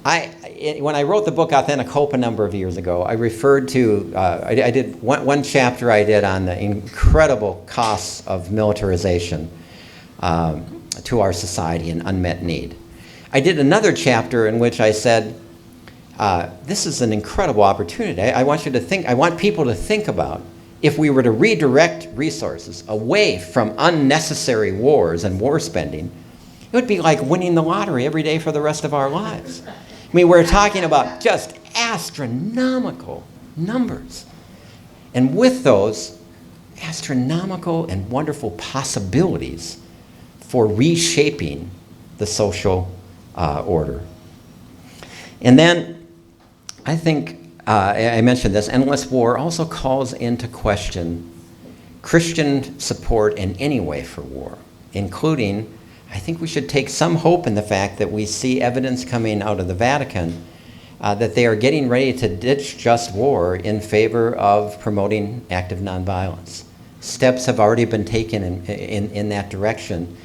When I wrote the book Authentic Hope a number of years ago, I referred to, I did one chapter I did on the incredible costs of militarization to our society and unmet need. I did another chapter in which I said, this is an incredible opportunity. I want people to think about if we were to redirect resources away from unnecessary wars and war spending, it would be like winning the lottery every day for the rest of our lives. I mean, we're talking about just astronomical numbers. And with those astronomical and wonderful possibilities for reshaping the social order. And then I think, I mentioned this, endless war also calls into question Christian support in any way for war, including, I think we should take some hope in the fact that we see evidence coming out of the Vatican that they are getting ready to ditch just war in favor of promoting active nonviolence. Steps have already been taken in that direction.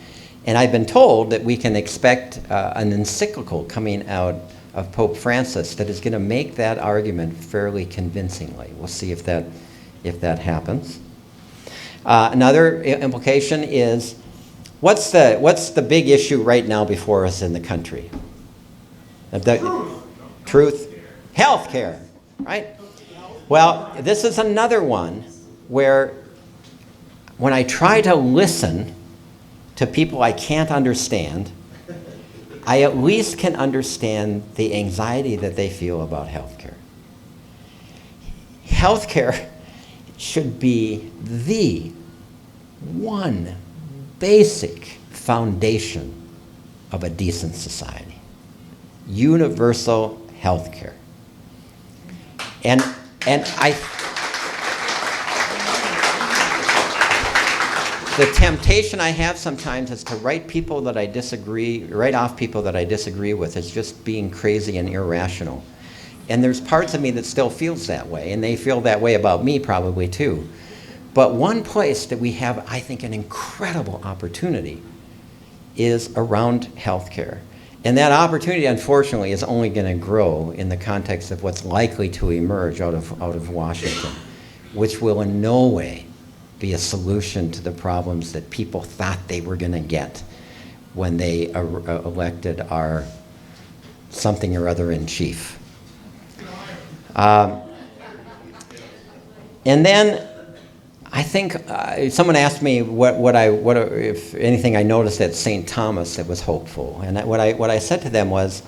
And I've been told that we can expect an encyclical coming out of Pope Francis that is going to make that argument fairly convincingly. We'll see if that happens. Another implication is, what's the big issue right now before us in the country? Truth. Healthcare, right? Well, this is another one where when I try to listen to people I can't understand, I at least can understand the anxiety that they feel about healthcare. Healthcare should be the one basic foundation of a decent society. Universal healthcare. And the temptation I have sometimes is to write off people that I disagree with as just being crazy and irrational. And there's parts of me that still feels that way, and they feel that way about me probably too. But one place that we have, I think, an incredible opportunity is around healthcare. And that opportunity, unfortunately, is only going to grow in the context of what's likely to emerge out of Washington, which will in no way be a solution to the problems that people thought they were going to get when they elected our something or other in chief. And then I think someone asked me what if anything I noticed at St. Thomas that was hopeful. And what I said to them was,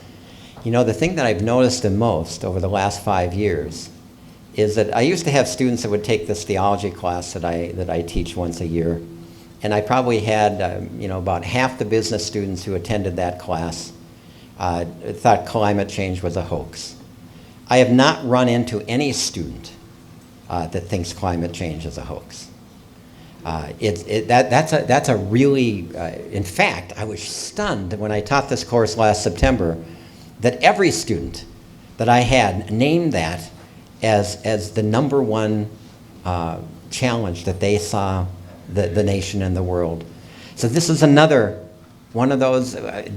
the thing that I've noticed the most over the last 5 years is that I used to have students that would take this theology class that I teach once a year. And I probably had, about half the business students who attended that class thought climate change was a hoax. I have not run into any student that thinks climate change is a hoax. That's a really, in fact, I was stunned when I taught this course last September that every student that I had named that as the number one challenge that they saw the nation and the world. So this is another one of those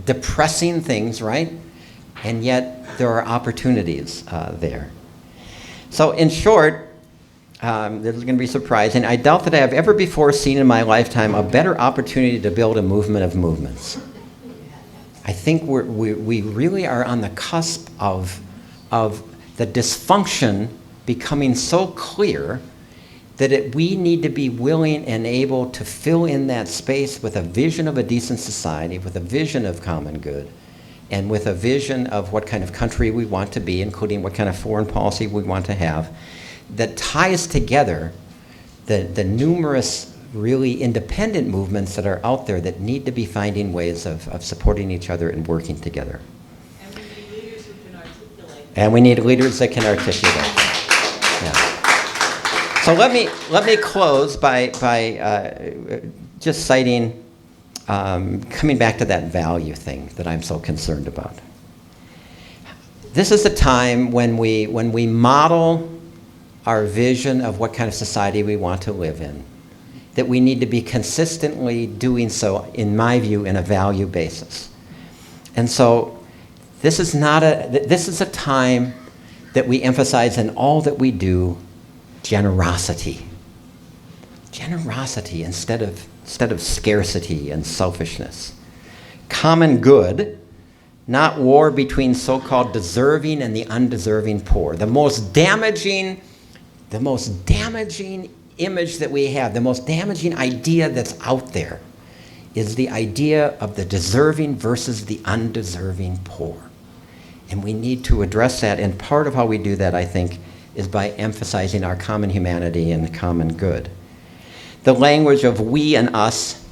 depressing things, right? And yet there are opportunities there. So in short, this is going to be surprising. I doubt that I have ever before seen in my lifetime a better opportunity to build a movement of movements. I think we really are on the cusp of the dysfunction becoming so clear that we need to be willing and able to fill in that space with a vision of a decent society, with a vision of common good, and with a vision of what kind of country we want to be, including what kind of foreign policy we want to have, that ties together the numerous really independent movements that are out there that need to be finding ways of supporting each other and working together. And we need leaders that can articulate. Yeah. So let me close by just citing, coming back to that value thing that I'm so concerned about. This is a time when we model our vision of what kind of society we want to live in, that we need to be consistently doing so, in my view, in a value basis. And so this is a time that we emphasize in all that we do generosity. Generosity instead of scarcity and selfishness. Common good, not war between so-called deserving and the undeserving poor. The most damaging image that we have, the most damaging idea that's out there is the idea of the deserving versus the undeserving poor. And we need to address that, and part of how we do that, I think, is by emphasizing our common humanity and common good. The language of we and us,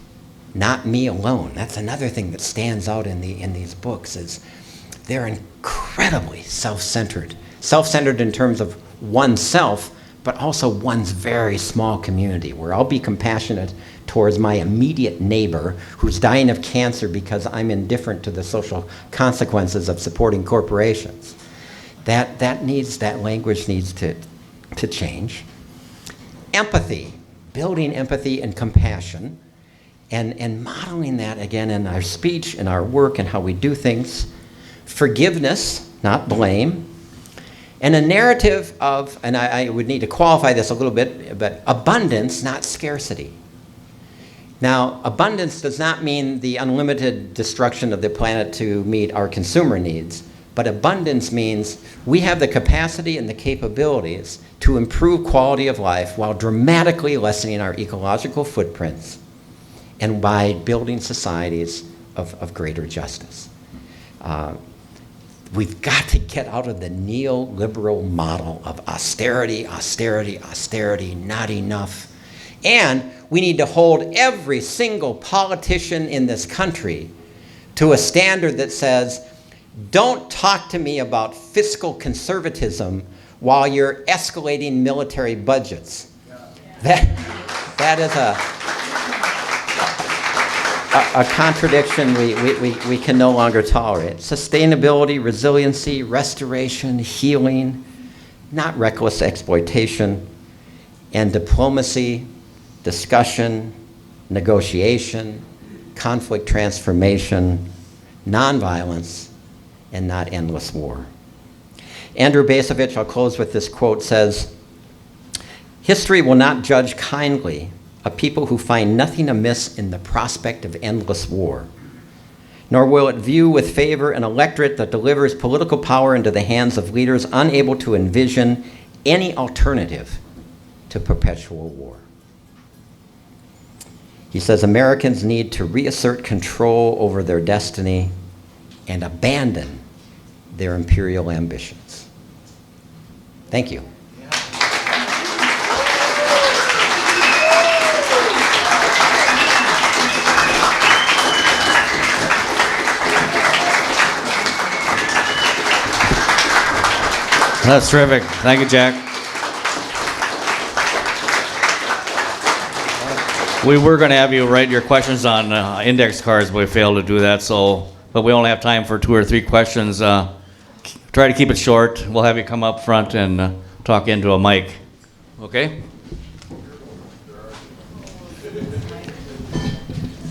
not me alone. That's another thing that stands out in these books, is they're incredibly self-centered. Self-centered in terms of oneself, but also one's very small community, where I'll be compassionate towards my immediate neighbor who's dying of cancer because I'm indifferent to the social consequences of supporting corporations. That language needs to change. Empathy, building empathy and compassion, and modeling that again in our speech, in our work, and how we do things. Forgiveness, not blame. And a narrative of, and I would need to qualify this a little bit, but abundance, not scarcity. Now, abundance does not mean the unlimited destruction of the planet to meet our consumer needs, but abundance means we have the capacity and the capabilities to improve quality of life while dramatically lessening our ecological footprints and by building societies of greater justice. We've got to get out of the neoliberal model of austerity, austerity, austerity, not enough. And we need to hold every single politician in this country to a standard that says, don't talk to me about fiscal conservatism while you're escalating military budgets. That is a contradiction we can no longer tolerate. Sustainability, resiliency, restoration, healing, not reckless exploitation, and diplomacy, discussion, negotiation, conflict transformation, nonviolence, and not endless war. Andrew Basovich, I'll close with this quote, says, "History will not judge kindly a people who find nothing amiss in the prospect of endless war, nor will it view with favor an electorate that delivers political power into the hands of leaders unable to envision any alternative to perpetual war." He says Americans need to reassert control over their destiny and abandon their imperial ambitions. Thank you. That's terrific. Thank you, Jack. We were going to have you write your questions on index cards, but we failed to do that. But we only have time for 2 or 3 questions. Try to keep it short. We'll have you come up front and talk into a mic. Okay?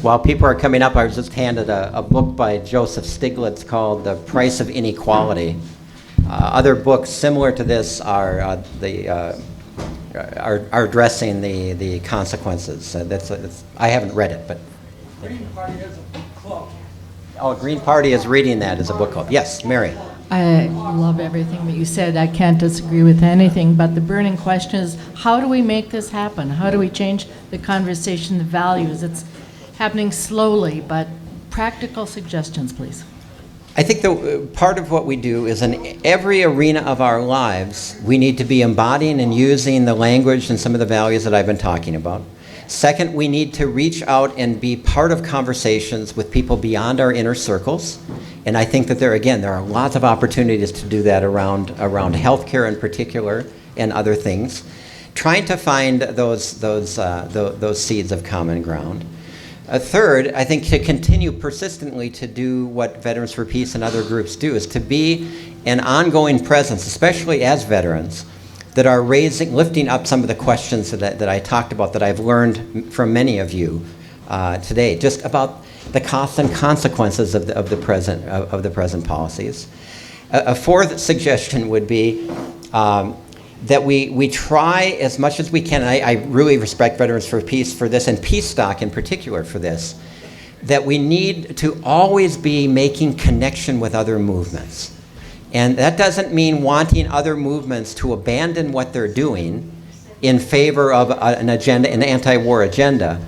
While people are coming up, I was just handed a book by Joseph Stiglitz called The Price of Inequality. Other books similar to this are addressing the consequences. I haven't read it, but Green Party is a book club. oh, Green Party is reading that as a book club. Yes, Mary. I love everything that you said. I can't disagree with anything, but the burning question is, how do we make this happen? How do we change the conversation, the values? It's happening slowly, but practical suggestions, please. I think part of what we do is in every arena of our lives, we need to be embodying and using the language and some of the values that I've been talking about. Second, we need to reach out and be part of conversations with people beyond our inner circles. And I think that there are lots of opportunities to do that around healthcare in particular and other things. Trying to find those seeds of common ground. Third, I think to continue persistently to do what Veterans for Peace and other groups do is to be an ongoing presence, especially as veterans, that are lifting up some of the questions that I talked about, that I've learned from many of you today, just about the costs and consequences of the present policies. A fourth suggestion would be that we try as much as we can, and I really respect Veterans for Peace for this, and Peacestock in particular for this, that we need to always be making connection with other movements. And that doesn't mean wanting other movements to abandon what they're doing in favor of an agenda, an anti-war agenda.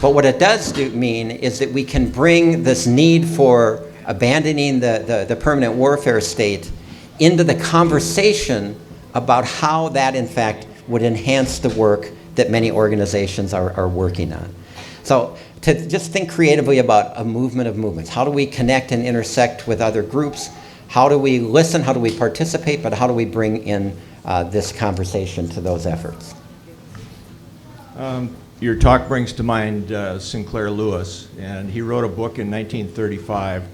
But what it does mean is that we can bring this need for abandoning the permanent warfare state into the conversation about how that, in fact, would enhance the work that many organizations are working on. So to just think creatively about a movement of movements. How do we connect and intersect with other groups? How do we listen? How do we participate? But how do we bring in this conversation to those efforts? Your talk brings to mind Sinclair Lewis, and he wrote a book in 1935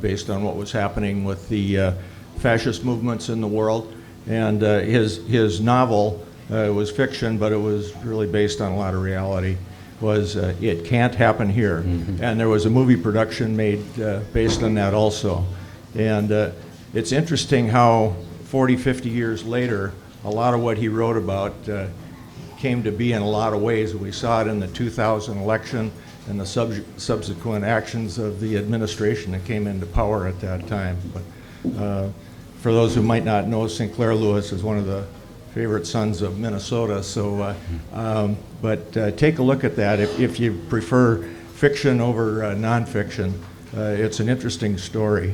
based on what was happening with the fascist movements in the world. And his novel was fiction, but it was really based on a lot of reality, was It Can't Happen Here. Mm-hmm. And there was a movie production made based on that also. And it's interesting how 40, 50 years later, a lot of what he wrote about came to be in a lot of ways. We saw it in the 2000 election and the subsequent actions of the administration that came into power at that time. But for those who might not know, Sinclair Lewis is one of the favorite sons of Minnesota. So, but take a look at that. If you prefer fiction over nonfiction, it's an interesting story.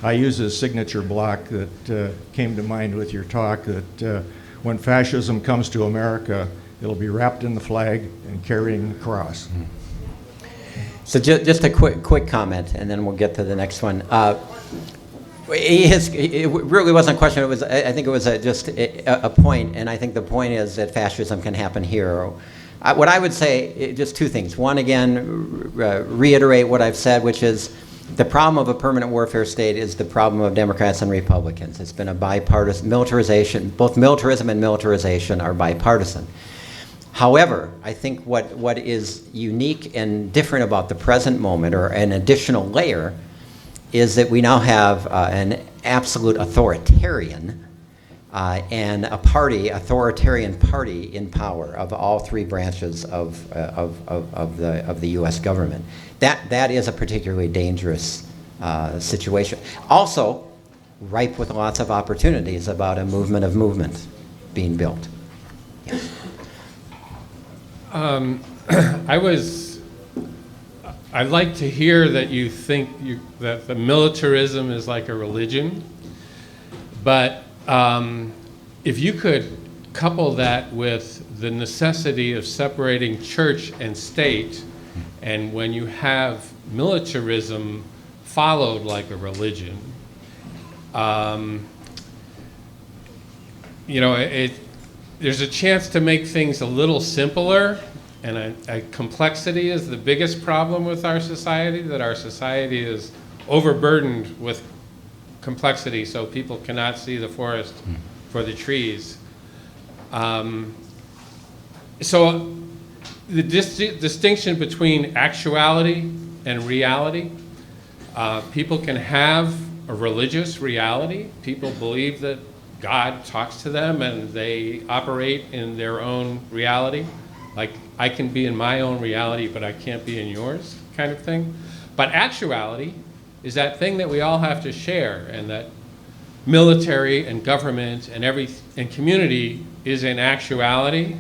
I use his signature block that came to mind with your talk, that when fascism comes to America, it'll be wrapped in the flag and carrying the cross. So just a quick comment, and then we'll get to the next one. It really wasn't a question. I think it was just a point, and I think the point is that fascism can happen here. What I would say, just 2 things. One, again, reiterate what I've said, which is the problem of a permanent warfare state is the problem of Democrats and Republicans. It's been a bipartisan militarization. Both militarism and militarization are bipartisan. However, I think what is unique and different about the present moment, or an additional layer, is that we now have an absolute authoritarian and authoritarian party in power of all three branches of the U.S. government. That is a particularly dangerous situation. Also, ripe with lots of opportunities about a movement of movement being built. Yes. I like to hear that you think that the militarism is like a religion, but if you could couple that with the necessity of separating church and state, and when you have militarism followed like a religion, there's a chance to make things a little simpler, and complexity is the biggest problem with our society, that our society is overburdened with complexity, so people cannot see the forest for the trees. So the distinction between actuality and reality, people can have a religious reality. People believe that God talks to them and they operate in their own reality. Like, I can be in my own reality, but I can't be in yours, kind of thing. But actuality is that thing that we all have to share, and that military and government and community is in actuality.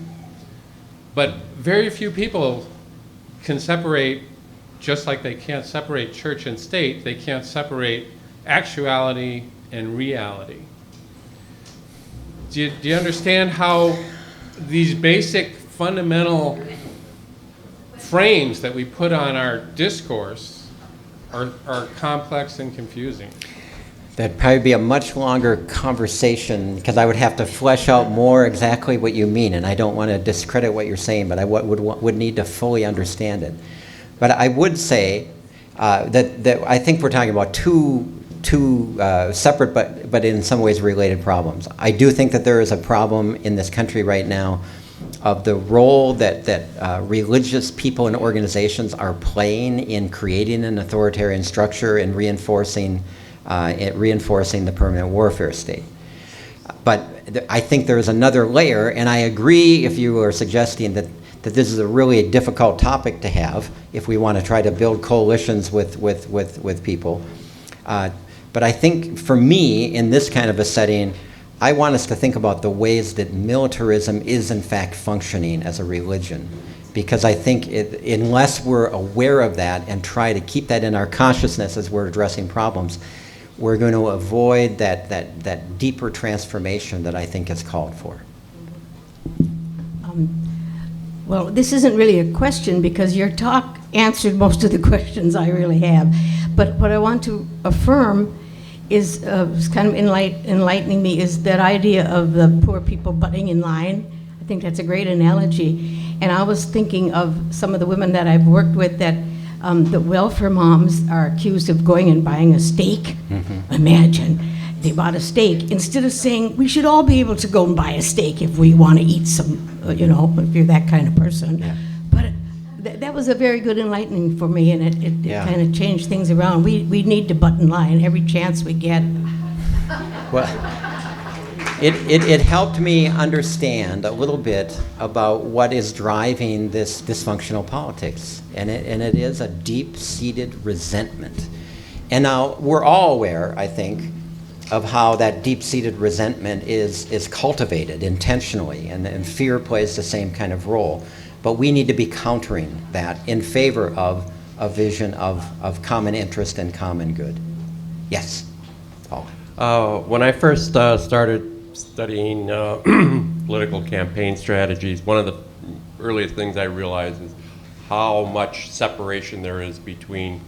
But very few people can separate, just like they can't separate church and state, they can't separate actuality and reality. Do you understand how these basic fundamental frames that we put on our discourse are complex and confusing? That'd probably be a much longer conversation, because I would have to flesh out more exactly what you mean, and I don't want to discredit what you're saying, but I would need to fully understand it. But I would say that I think we're talking about two separate but in some ways related problems. I do think that there is a problem in this country right now of the role that religious people and organizations are playing in creating an authoritarian structure and reinforcing the permanent warfare state. But I think there is another layer, and I agree if you are suggesting that this is a really difficult topic to have if we want to try to build coalitions with people. But I think for me, in this kind of a setting, I want us to think about the ways that militarism is in fact functioning as a religion. Because I think unless we're aware of that and try to keep that in our consciousness as we're addressing problems, we're going to avoid that deeper transformation that I think is called for. Well, this isn't really a question because your talk answered most of the questions I really have. But what I want to affirm is kind of enlightening me is that idea of the poor people butting in line. I think that's a great analogy. And I was thinking of some of the women that I've worked with that the welfare moms are accused of going and buying a steak. Mm-hmm. Imagine, they bought a steak. Instead of saying, we should all be able to go and buy a steak if we want to eat some, if you're that kind of person. Yeah. But that was a very good enlightening for me, and it kind of changed things around. We need to butt in line every chance we get. Well, it helped me understand a little bit about what is driving this dysfunctional politics, and it is a deep-seated resentment. And now we're all aware, I think, of how that deep-seated resentment is cultivated intentionally, and fear plays the same kind of role. But we need to be countering that in favor of a vision of common interest and common good. Yes, Paul. When I first started studying political campaign strategies, one of the earliest things I realized is how much separation there is between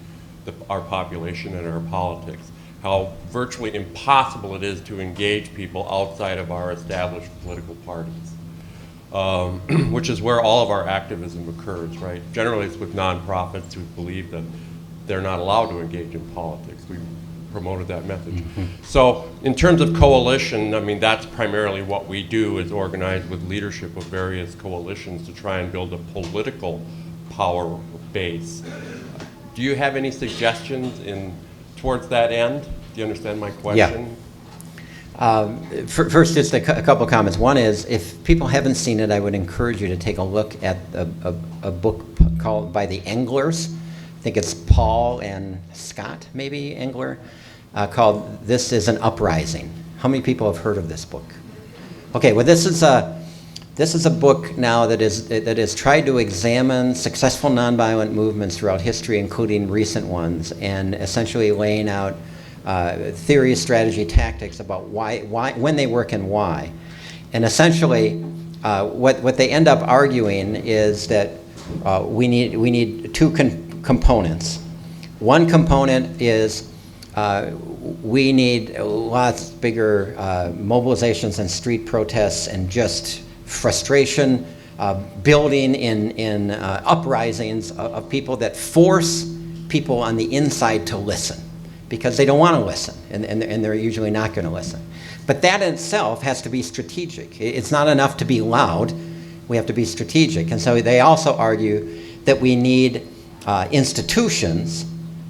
our population and our politics. How virtually impossible it is to engage people outside of our established political parties, which is where all of our activism occurs, right? Generally, it's with nonprofits who believe that they're not allowed to engage in politics. promoted that message. So in terms of coalition, I mean, that's primarily what we do, is organize with leadership of various coalitions to try and build a political power base. Do you have any suggestions towards that end? Do you understand my question? First, just a couple comments. One is, if people haven't seen it, I would encourage you to take a look at a book called by the Englers. I think it's Paul and Scott, maybe Engler, called "This is an Uprising." How many people have heard of this book? Okay, well, this is a book now that is tried to examine successful nonviolent movements throughout history, including recent ones, and essentially laying out theory, strategy, tactics about why, when they work and why. And essentially, what they end up arguing is that we need two components. One component is we need lots bigger mobilizations and street protests and just frustration, building in uprisings of people that force people on the inside to listen, because they don't want to listen, and they're usually not going to listen. But that in itself has to be strategic. It's not enough to be loud. We have to be strategic. And so they also argue that we need institutions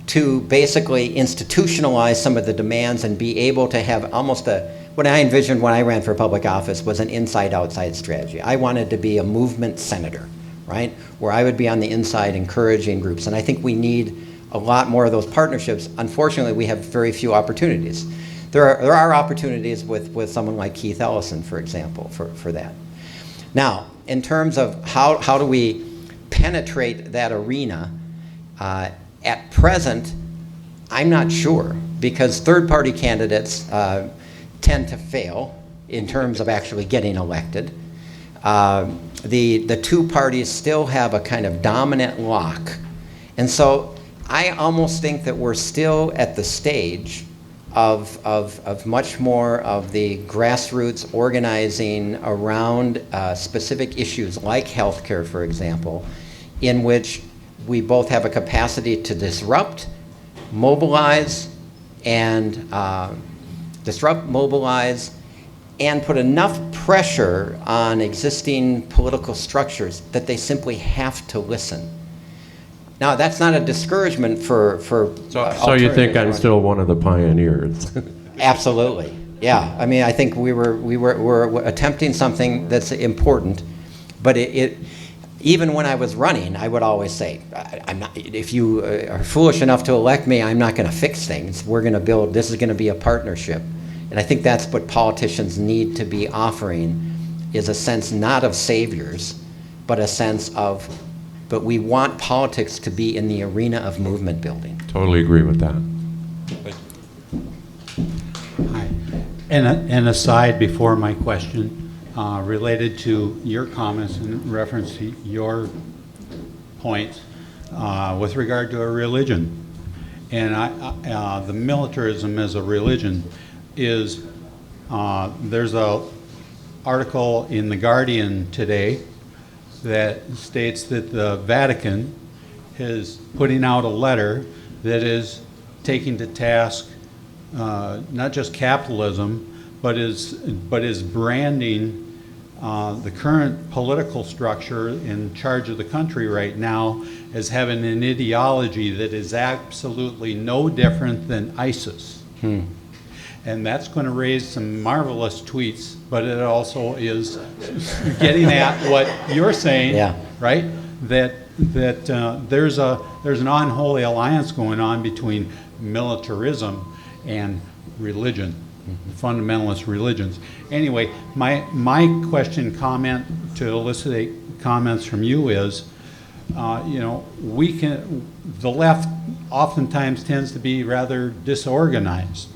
to basically institutionalize some of the demands and be able to have almost what I envisioned when I ran for public office was an inside-outside strategy. I wanted to be a movement senator, right, where I would be on the inside encouraging groups. And I think we need a lot more of those partnerships. Unfortunately, we have very few opportunities. There are opportunities with someone like Keith Ellison, for example, for that. Now, in terms of how do we penetrate that arena, at present, I'm not sure, because third-party candidates tend to fail in terms of actually getting elected. The two parties still have a kind of dominant lock. And so I almost think that we're still at the stage of much more of the grassroots organizing around specific issues like healthcare, for example, in which we both have a capacity to disrupt, mobilize, and put enough pressure on existing political structures that they simply have to listen. Now, that's not a discouragement for So you think I'm still one of the pioneers? Absolutely, yeah. I mean, I think we're attempting something that's important, but even when I was running, I would always say, I'm not, if you are foolish enough to elect me, I'm not going to fix things. We're going to build, this is going to be a partnership. And I think that's what politicians need to be offering, is a sense not of saviors, but a sense of, but we want politics to be in the arena of movement building. Totally agree with that. Hi. And aside before my question, related to your comments in reference to your points with regard to a religion. And the militarism as a religion is, there's a article in The Guardian today that states that the Vatican is putting out a letter that is taking to task not just capitalism, but is branding the current political structure in charge of the country right now as having an ideology that is absolutely no different than ISIS. And that's going to raise some marvelous tweets, but it also is getting at what you're saying, yeah. Right? That there's an unholy alliance going on between militarism and religion. Fundamentalist religions. Anyway, my question, comment to elicit comments from you is, the left oftentimes tends to be rather disorganized,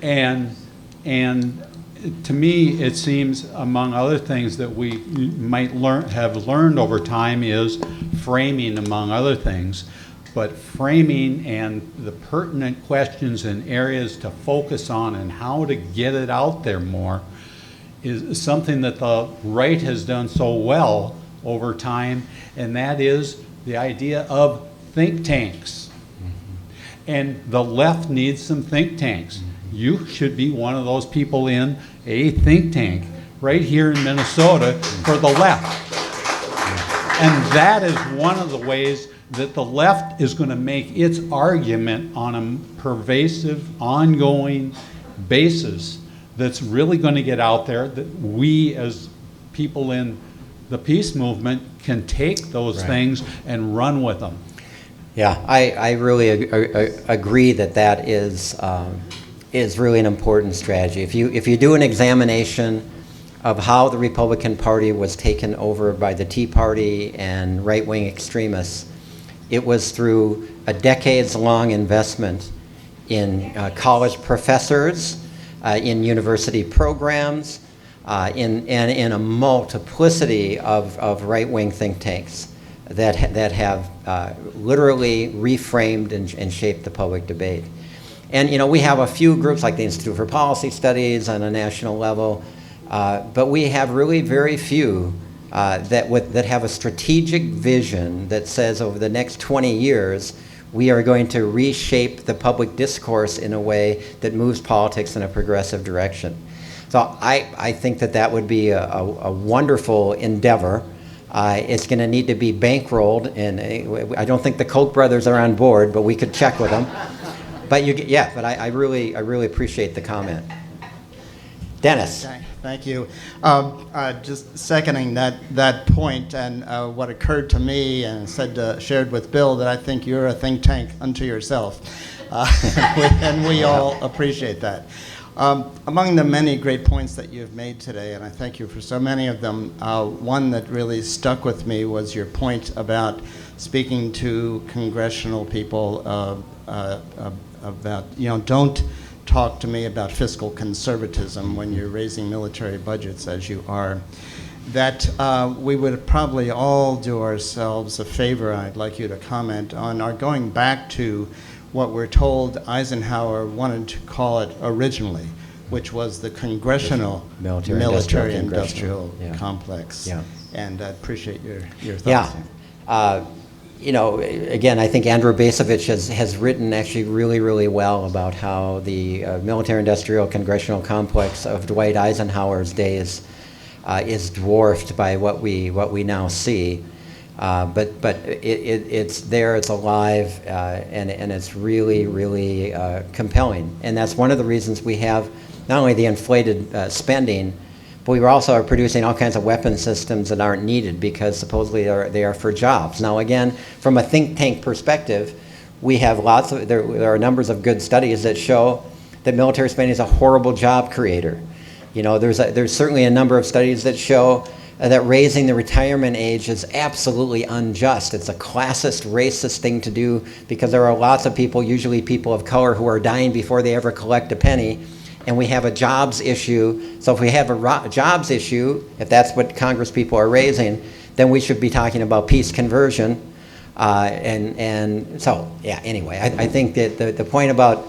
and to me it seems, among other things that we might have learned over time, is framing, among other things. But framing and the pertinent questions and areas to focus on and how to get it out there more is something that the right has done so well over time, and that is the idea of think tanks. And the left needs some think tanks. You should be one of those people in a think tank right here in Minnesota for the left. And that is one of the ways that the left is going to make its argument on a pervasive, ongoing basis that's really going to get out there, that we as people in the peace movement can take those things and run with them. Yeah, I really agree that that is really an important strategy. If you do an examination of how the Republican Party was taken over by the Tea Party and right-wing extremists, it was through a decades-long investment in college professors, in university programs, in a multiplicity of right-wing think tanks that have literally reframed and shaped the public debate. And we have a few groups like the Institute for Policy Studies on a national level, but we have really very few that have a strategic vision that says over the next 20 years we are going to reshape the public discourse in a way that moves politics in a progressive direction. So I think that would be a wonderful endeavor. It's going to need to be bankrolled, and I don't think the Koch brothers are on board, but we could check with them. But I really appreciate the comment. Dennis. Okay, thank you. Just seconding that point, and what occurred to me and shared with Bill, that I think you're a think tank unto yourself, and we all appreciate that. Among the many great points that you've made today, and I thank you for so many of them, one that really stuck with me was your point about speaking to congressional people about, don't talk to me about fiscal conservatism when you're raising military budgets as you are. That we would probably all do ourselves a favor. I'd like you to comment on our going back to what we're told Eisenhower wanted to call it originally, which was the Congressional Military-Industrial Complex. Yeah. And I appreciate your thoughts. Yeah. Again, I think Andrew Basovich has written actually really, really well about how the military-industrial congressional complex of Dwight Eisenhower's days is dwarfed by what we now see. But it's there, it's alive, and it's really, really compelling. And that's one of the reasons we have not only the inflated spending, but we also are producing all kinds of weapon systems that aren't needed because supposedly they are for jobs. Now again, from a think tank perspective, we have there are numbers of good studies that show that military spending is a horrible job creator. There's certainly a number of studies that show that raising the retirement age is absolutely unjust. It's a classist, racist thing to do because there are lots of people, usually people of color, who are dying before they ever collect a penny. And we have a jobs issue. So if we have a jobs issue, if that's what Congress people are raising, then we should be talking about peace conversion. Anyway, I think that the point about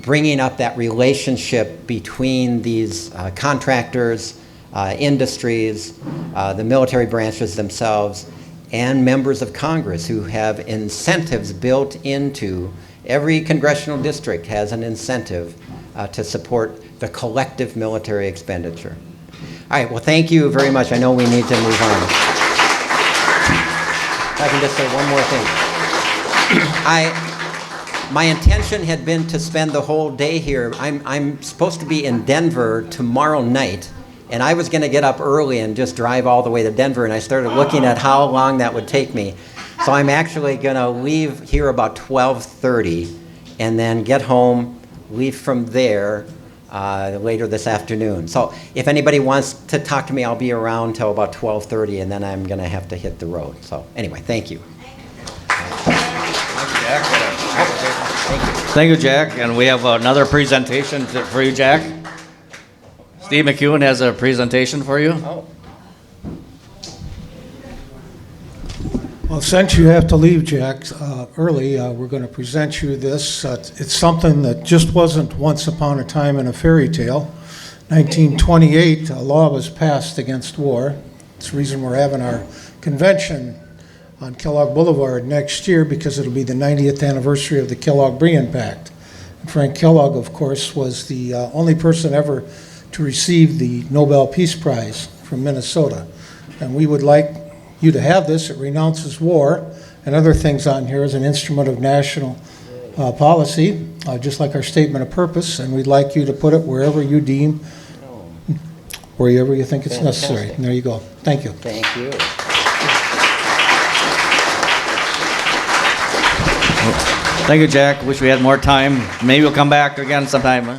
bringing up that relationship between these contractors, industries, the military branches themselves, and members of Congress who have incentives built into every congressional district has an incentive to support the collective military expenditure. All right, well, thank you very much. I know we need to move on. If I can just say one more thing. My intention had been to spend the whole day here. I'm supposed to be in Denver tomorrow night, and I was going to get up early and just drive all the way to Denver, and I started looking at how long that would take me. So I'm actually going to leave here about 12:30 and then get home, leave from there later this afternoon. So if anybody wants to talk to me, I'll be around till about 12:30, and then I'm going to have to hit the road. So anyway, thank you. Thank you, Jack. And we have another presentation for you, Jack. Steve McEwen has a presentation for you. Oh. Well, since you have to leave, Jack, early, we're going to present you this. It's something that just wasn't once upon a time in a fairy tale. 1928, a law was passed against war. It's the reason we're having our convention on Kellogg Boulevard next year because it'll be the 90th anniversary of the Kellogg-Briand Pact. And Frank Kellogg, of course, was the only person ever to receive the Nobel Peace Prize from Minnesota. And we would like you to have this. It renounces war and other things on here as an instrument of national policy, just like our statement of purpose, and we'd like you to put it wherever you deem, wherever you think it's necessary. And there you go. Thank you. Thank you. Thank you, Jack. Wish we had more time. Maybe we'll come back again sometime. Huh?